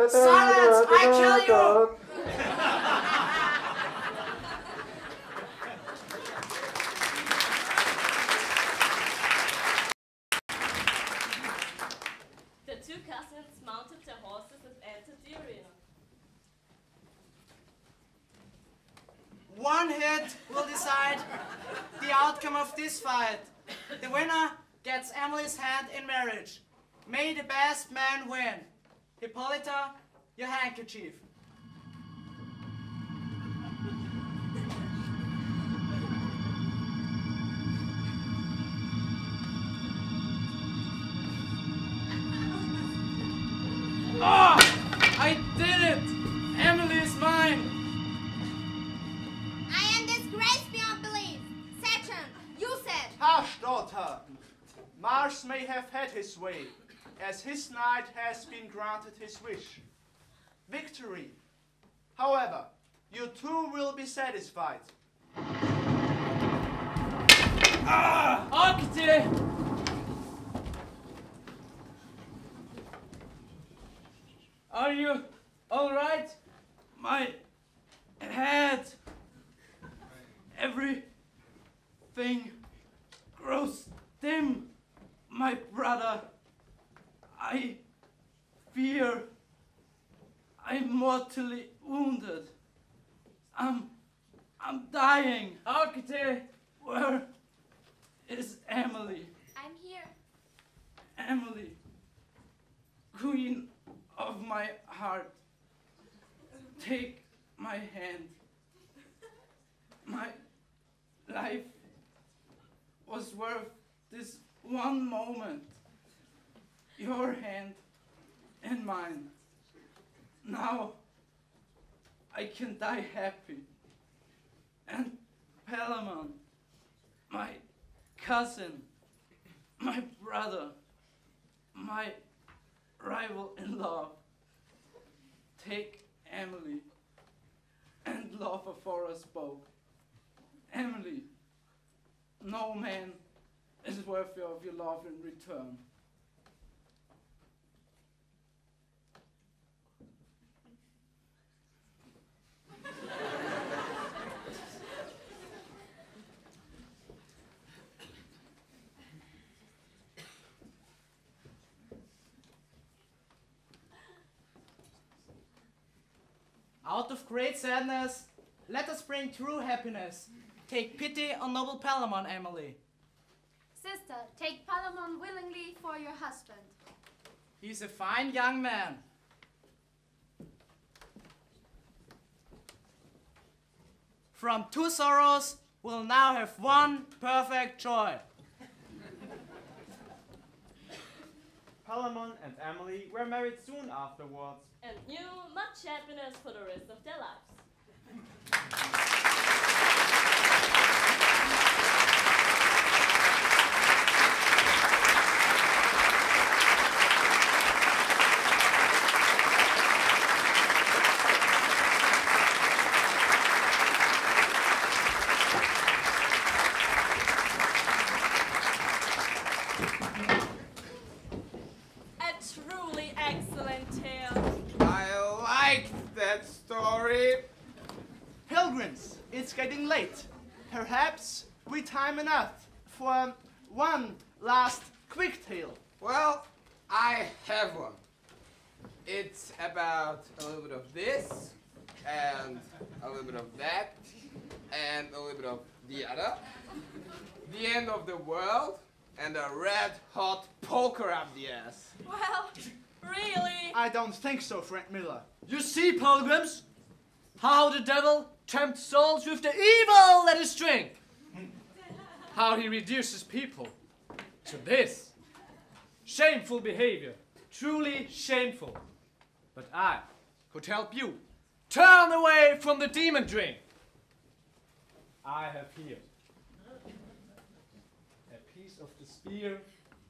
Silence! Pilgrims, I kill you! The two cousins mounted their horses and entered the arena. One hit will decide the outcome of this fight. The winner gets Emily's hand in marriage. May the best man win. Hippolyta, your handkerchief. Ah! I did it! Emily is mine! I am disgraced beyond belief. Saturn, you said. Hush, daughter. Mars may have had his way, as his knight has been granted his wish. Victory. However, you too will be satisfied. Ah! Architect! Are you all right? My head. Everything grows dim, my brother. I fear I'm mortally wounded. I'm dying. Architect! Where is Emily? I'm here. Emily, queen of my heart, take my hand. My life was worth this one moment. Your hand in mine. Now I can die happy. And Palamon, my cousin, my brother, my rival in love, take Emily and love her for us both. Emily, no man is worthy of your love in return. Out of great sadness, let us bring true happiness. Take pity on noble Palamon, Emily. Sister, take Palamon willingly for your husband. He's a fine young man. From two sorrows, we'll now have one perfect joy. Palamon and Emily were married soon afterwards. And knew much happiness for the rest of their lives. A truly excellent tale. I like that story. Pilgrims, it's getting late. Perhaps we time enough for one last quick tale. Well, I have one. It's about a little bit of this, and a little bit of that, and a little bit of the other. The end of the world, and a red hot poker up the ass. Well, really? I don't think so, Frank Miller. You see, pilgrims, how the devil tempts souls with the evil that is drink. How he reduces people to this. Shameful behavior, truly shameful. But I could help you turn away from the demon drink. I have here a piece of the spear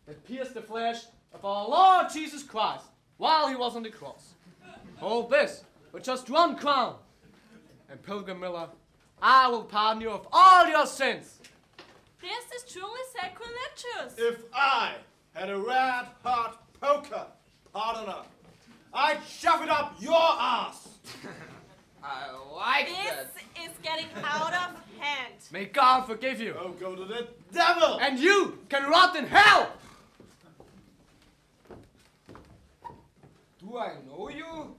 that pierced the flesh of our Lord Jesus Christ while he was on the cross. Hold this with just one crown. And Pilgrim Miller, I will pardon you of all your sins. This is truly sacrilegious. If I had a red hot poker, pardoner, I'd shove it up your ass. I like This is getting out of hand. May God forgive you. Oh, go to the devil. And you can rot in hell. Do I know you?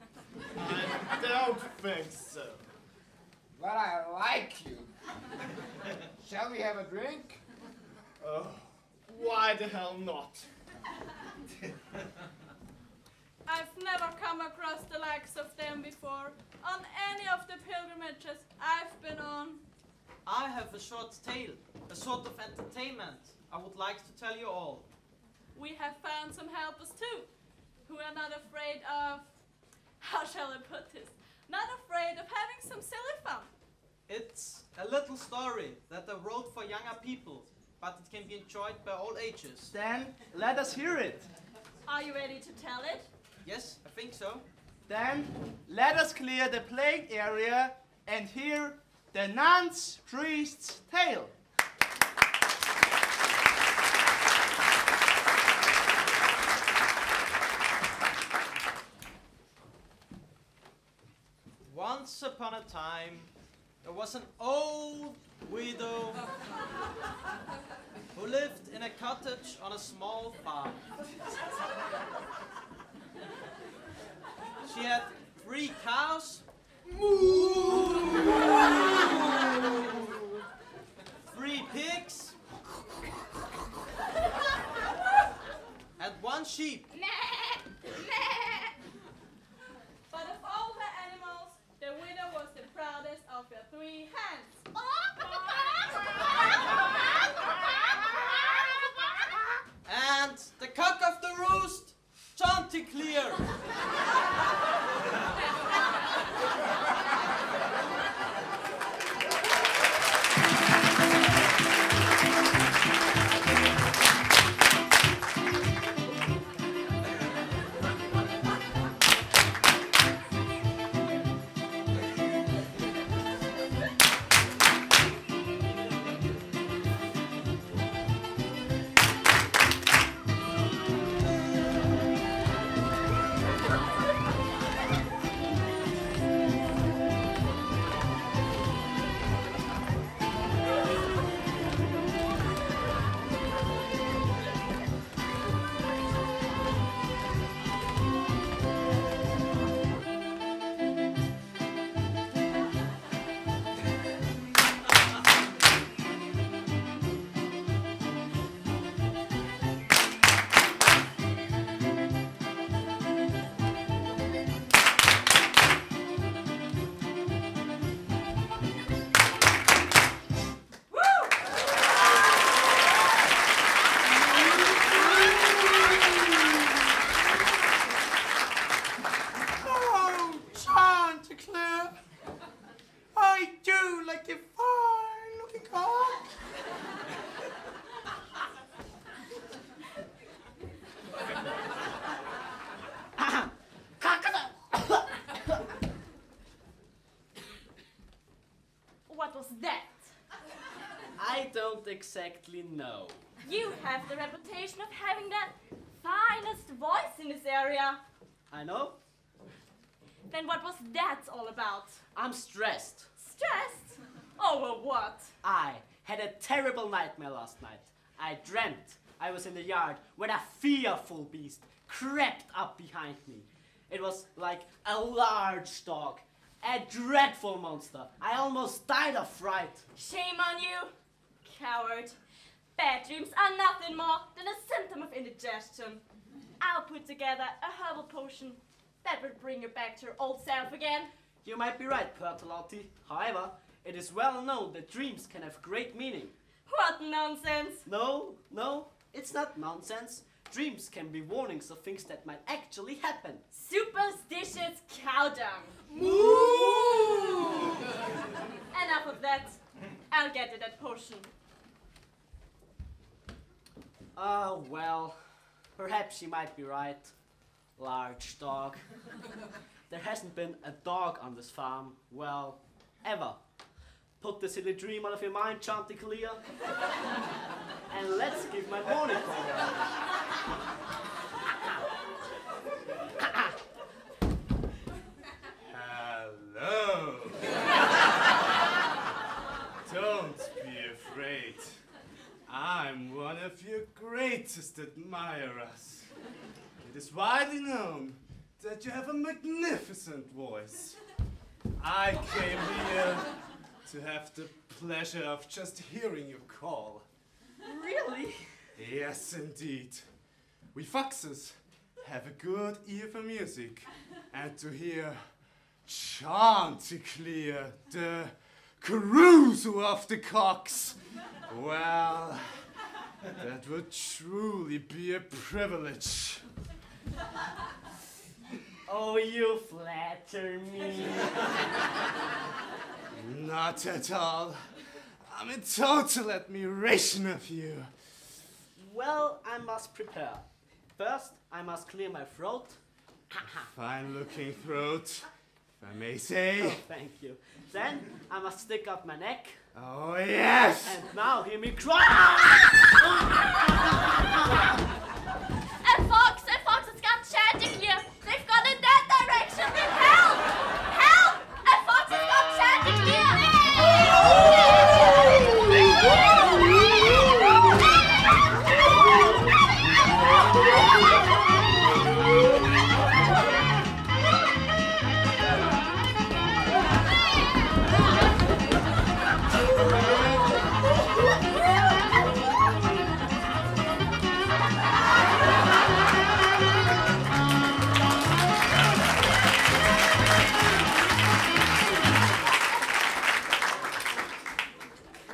I don't think so. But I like you. Shall we have a drink? Oh, why the hell not? I've never come across the likes of them before on any of the pilgrimages I've been on. I have a short tale, a sort of entertainment I would like to tell you all. We have found some helpers too, who are not afraid of, how shall I put this, not afraid of having some silly fun. It's a little story that I wrote for younger people, but it can be enjoyed by all ages. Then let us hear it. Are you ready to tell it? Yes, I think so. Then let us clear the plague area and hear the nun's priest's tale. Once upon a time, there was an old widow who lived in a cottage on a small farm. She had 3 cows, 3 pigs, and 1 sheep. But of all her animals, the widow was the proudest of her 3 hens. And the cock of the roost, Chanticleer. What was that? I don't exactly know. You have the reputation of having the finest voice in this area. I know. Then what was that all about? I'm stressed. Stressed? Over what? I had a terrible nightmare last night. I dreamt I was in the yard when a fearful beast crept up behind me. It was like a large dog, a dreadful monster. I almost died of fright. Shame on you, coward. Bad dreams are nothing more than a symptom of indigestion. I'll put together a herbal potion that will bring you back to your old self again. You might be right, Bertolotti. However, it is well known that dreams can have great meaning. What nonsense! No, it's not nonsense. Dreams can be warnings of things that might actually happen. Superstitious cow dung. Moo! Enough of that. I'll get you that potion. Oh, well, perhaps she might be right. Large dog. There hasn't been a dog on this farm, well, ever. Put the silly dream out of your mind, Chanticleer. And let's give my morning call. admire us. It is widely known that you have a magnificent voice. I came here to have the pleasure of just hearing you call. Really? Yes, indeed. We foxes have a good ear for music, and to hear Chanticleer, the cruiser of the cocks, well, that would truly be a privilege. Oh, you flatter me. Not at all. I'm in total admiration of you. Well, I must prepare. First, I must clear my throat. Fine looking throat, if I may say. Oh, thank you. Then, I must stick up my neck. Oh, yes! And now, hear me cry. A fox has got Chanticleer. They've gone in that direction. Help! Help! A fox has got Chanticleer.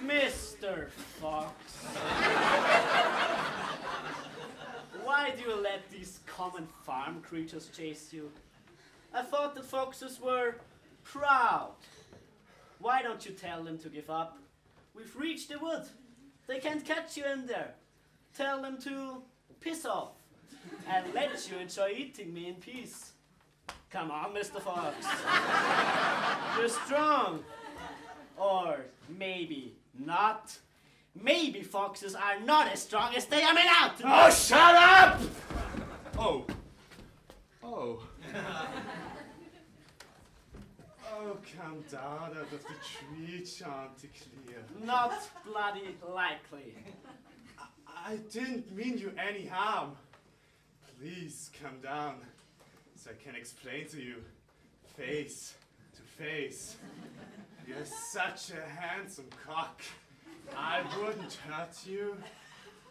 Mr. Fox. Why do you let these common farm creatures chase you? I thought the foxes were proud. Why don't you tell them to give up? We've reached the wood. They can't catch you in there. Tell them to piss off and let you enjoy eating me in peace. Come on, Mr. Fox. You're strong. Or maybe not. Maybe foxes are not as strong as they are made out to be. Oh, shut up! Oh. Oh. Oh, come down out of the tree, Chanticleer. Not bloody likely. I didn't mean you any harm. Please come down so I can explain to you face to face. You're such a handsome cock. I wouldn't hurt you.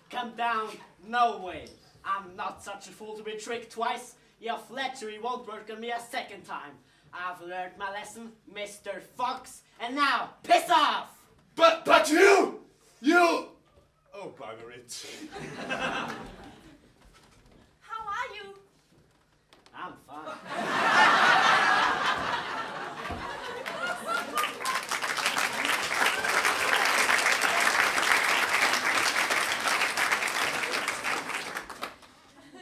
Come down. No way. I'm not such a fool to be tricked twice. Your flattery won't work on me a second time. I've learned my lesson, Mr. Fox, and now piss off! But you! Oh, bugger it. How are you? I'm fine.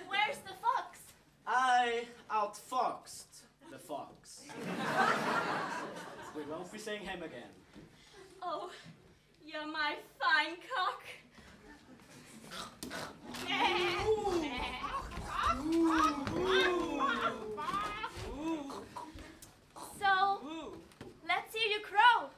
Where's the fox? I outfoxed the fox. We won't be seeing him again. Oh, you're my fine cock. So, let's hear you crow.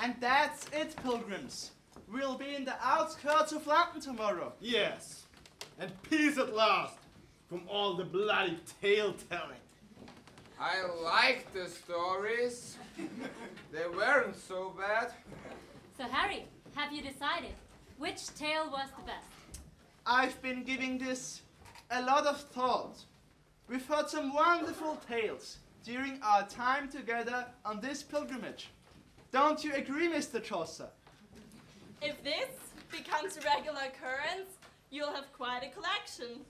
And that's it, pilgrims. We'll be in the outskirts of London tomorrow. Yes, and peace at last from all the bloody tale-telling. I like the stories. They weren't so bad. So Harry, have you decided which tale was the best? I've been giving this a lot of thought. We've heard some wonderful tales, during our time together on this pilgrimage. Don't you agree, Mr. Chaucer? If this becomes a regular occurrence, you'll have quite a collection.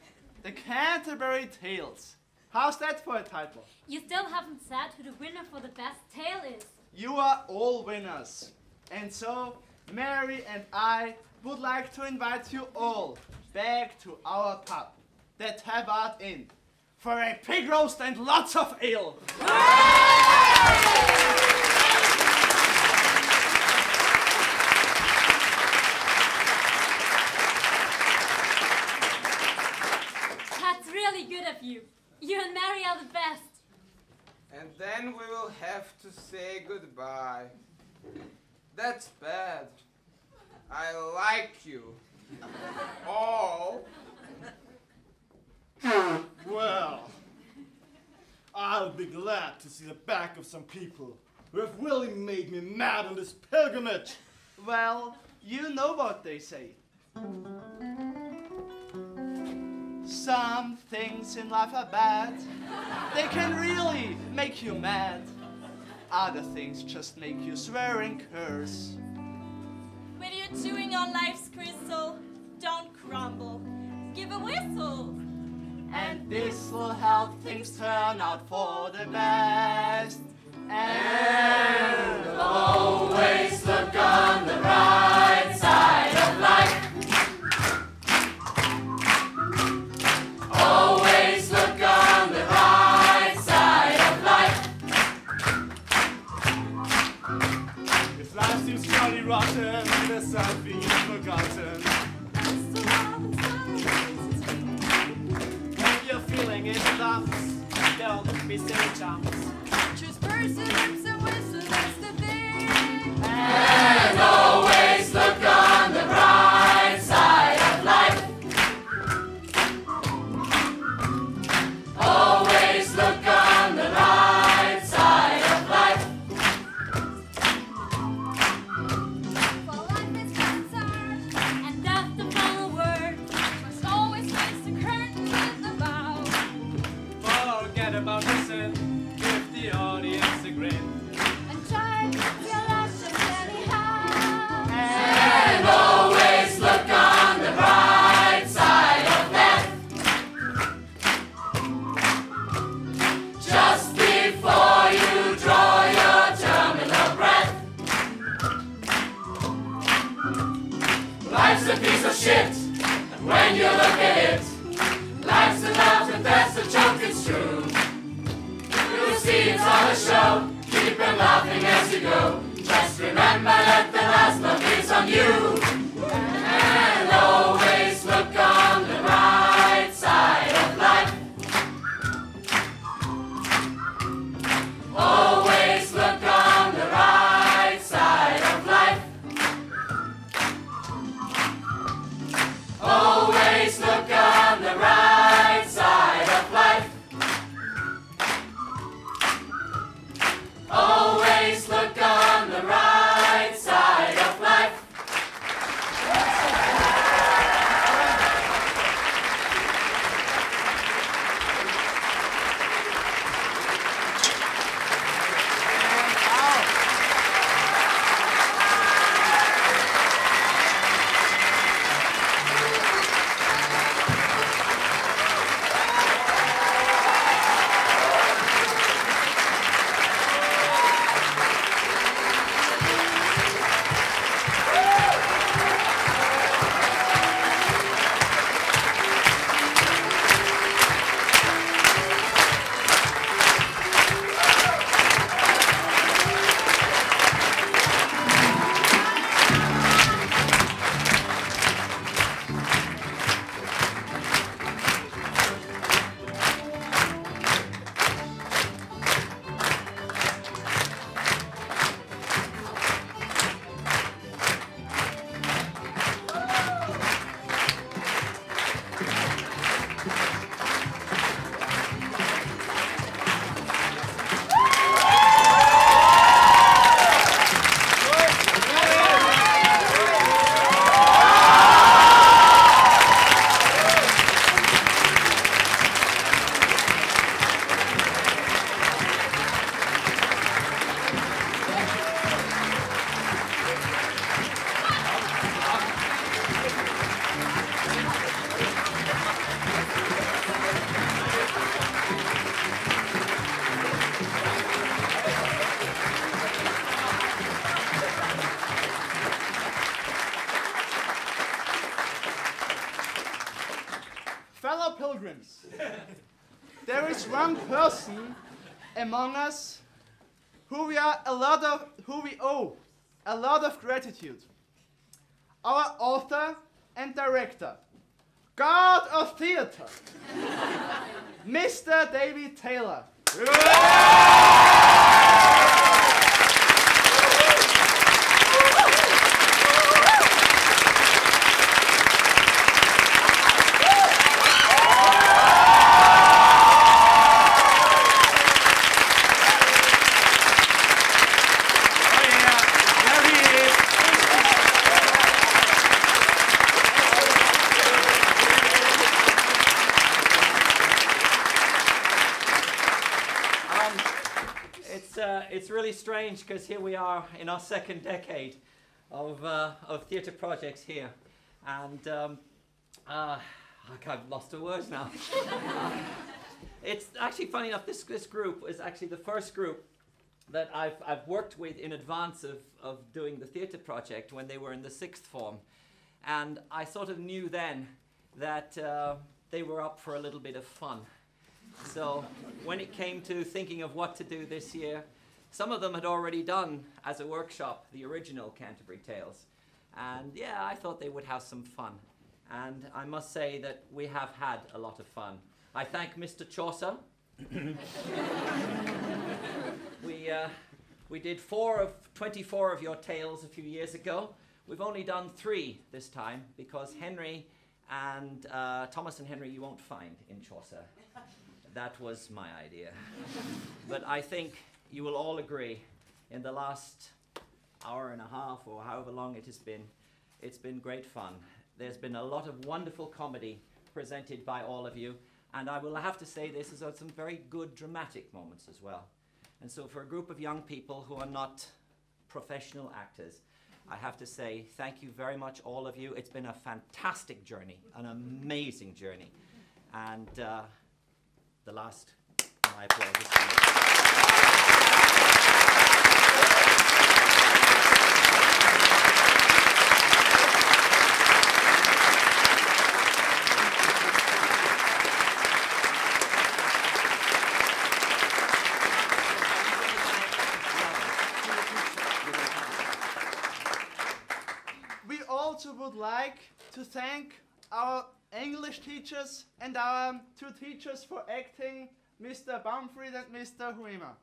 The Canterbury Tales. How's that for a title? You still haven't said who the winner for the best tale is. You are all winners. And so, Mary and I would like to invite you all back to our pub, the Tabard Inn, for a pig roast and lots of ale. That's really good of you. You and Mary are the best. And then we will have to say goodbye. That's bad. I like you. All. Well, I'll be glad to see the back of some people who have really made me mad on this pilgrimage. Well, you know what they say. Some things in life are bad. They can really make you mad. Other things just make you swear and curse. When you're chewing on life's crystal, don't crumble. Give a whistle. And this will help things turn out for the best. And always look on the bright side of life. Always look on the bright side of life. If life seems jolly rotten, there's something you've forgotten. When you're feeling it dumps, don't be silly chumps. Choose perseverance and wisdom, that's the thing. And always look on the bright side of life. Always look on the right side of life. For life is concerned, And that's the final word. must always face the curtain with the bow. Forget about the sin, give the audience a grin. And try to realize it anyhow. And always look on the bright side of death. Just before you draw your terminal breath. Life's a piece of shit, and when you look at it, life's enough and that's a joke, it's true. You'll see it's all a show, keep on laughing as you go. Just remember that the last laugh is on you. And always look on the right side of life. Always look on the right side of life. Always look on the right side of life. Always look on the right side of life. fellow pilgrims, there is one person among us who we owe a lot of gratitude. Our author and director, God of Theatre, Mr. David Taylor. It's really strange because here we are in our second decade of theatre projects here, and I've lost the words now. It's actually funny enough. This group is actually the first group that I've worked with in advance of doing the theatre project when they were in the 6th form, and I sort of knew then that they were up for a little bit of fun. So when it came to thinking of what to do this year, some of them had already done as a workshop the original Canterbury Tales. And yeah, I thought they would have some fun. And I must say that we have had a lot of fun. I thank Mr. Chaucer. We did 24 of your tales a few years ago. We've only done 3 this time because Henry and Thomas and Henry you won't find in Chaucer. That was my idea. But I think you will all agree, in the last hour and a half or however long it has been, it's been great fun. There's been a lot of wonderful comedy presented by all of you, and I will have to say this is some very good dramatic moments as well. And so for a group of young people who are not professional actors, I have to say thank you very much, all of you. It's been a fantastic journey, an amazing journey. And the last, my applause. We also would like to thank our English teachers and our 2 teachers for acting, Mr. Bumfried and Mr. Huema.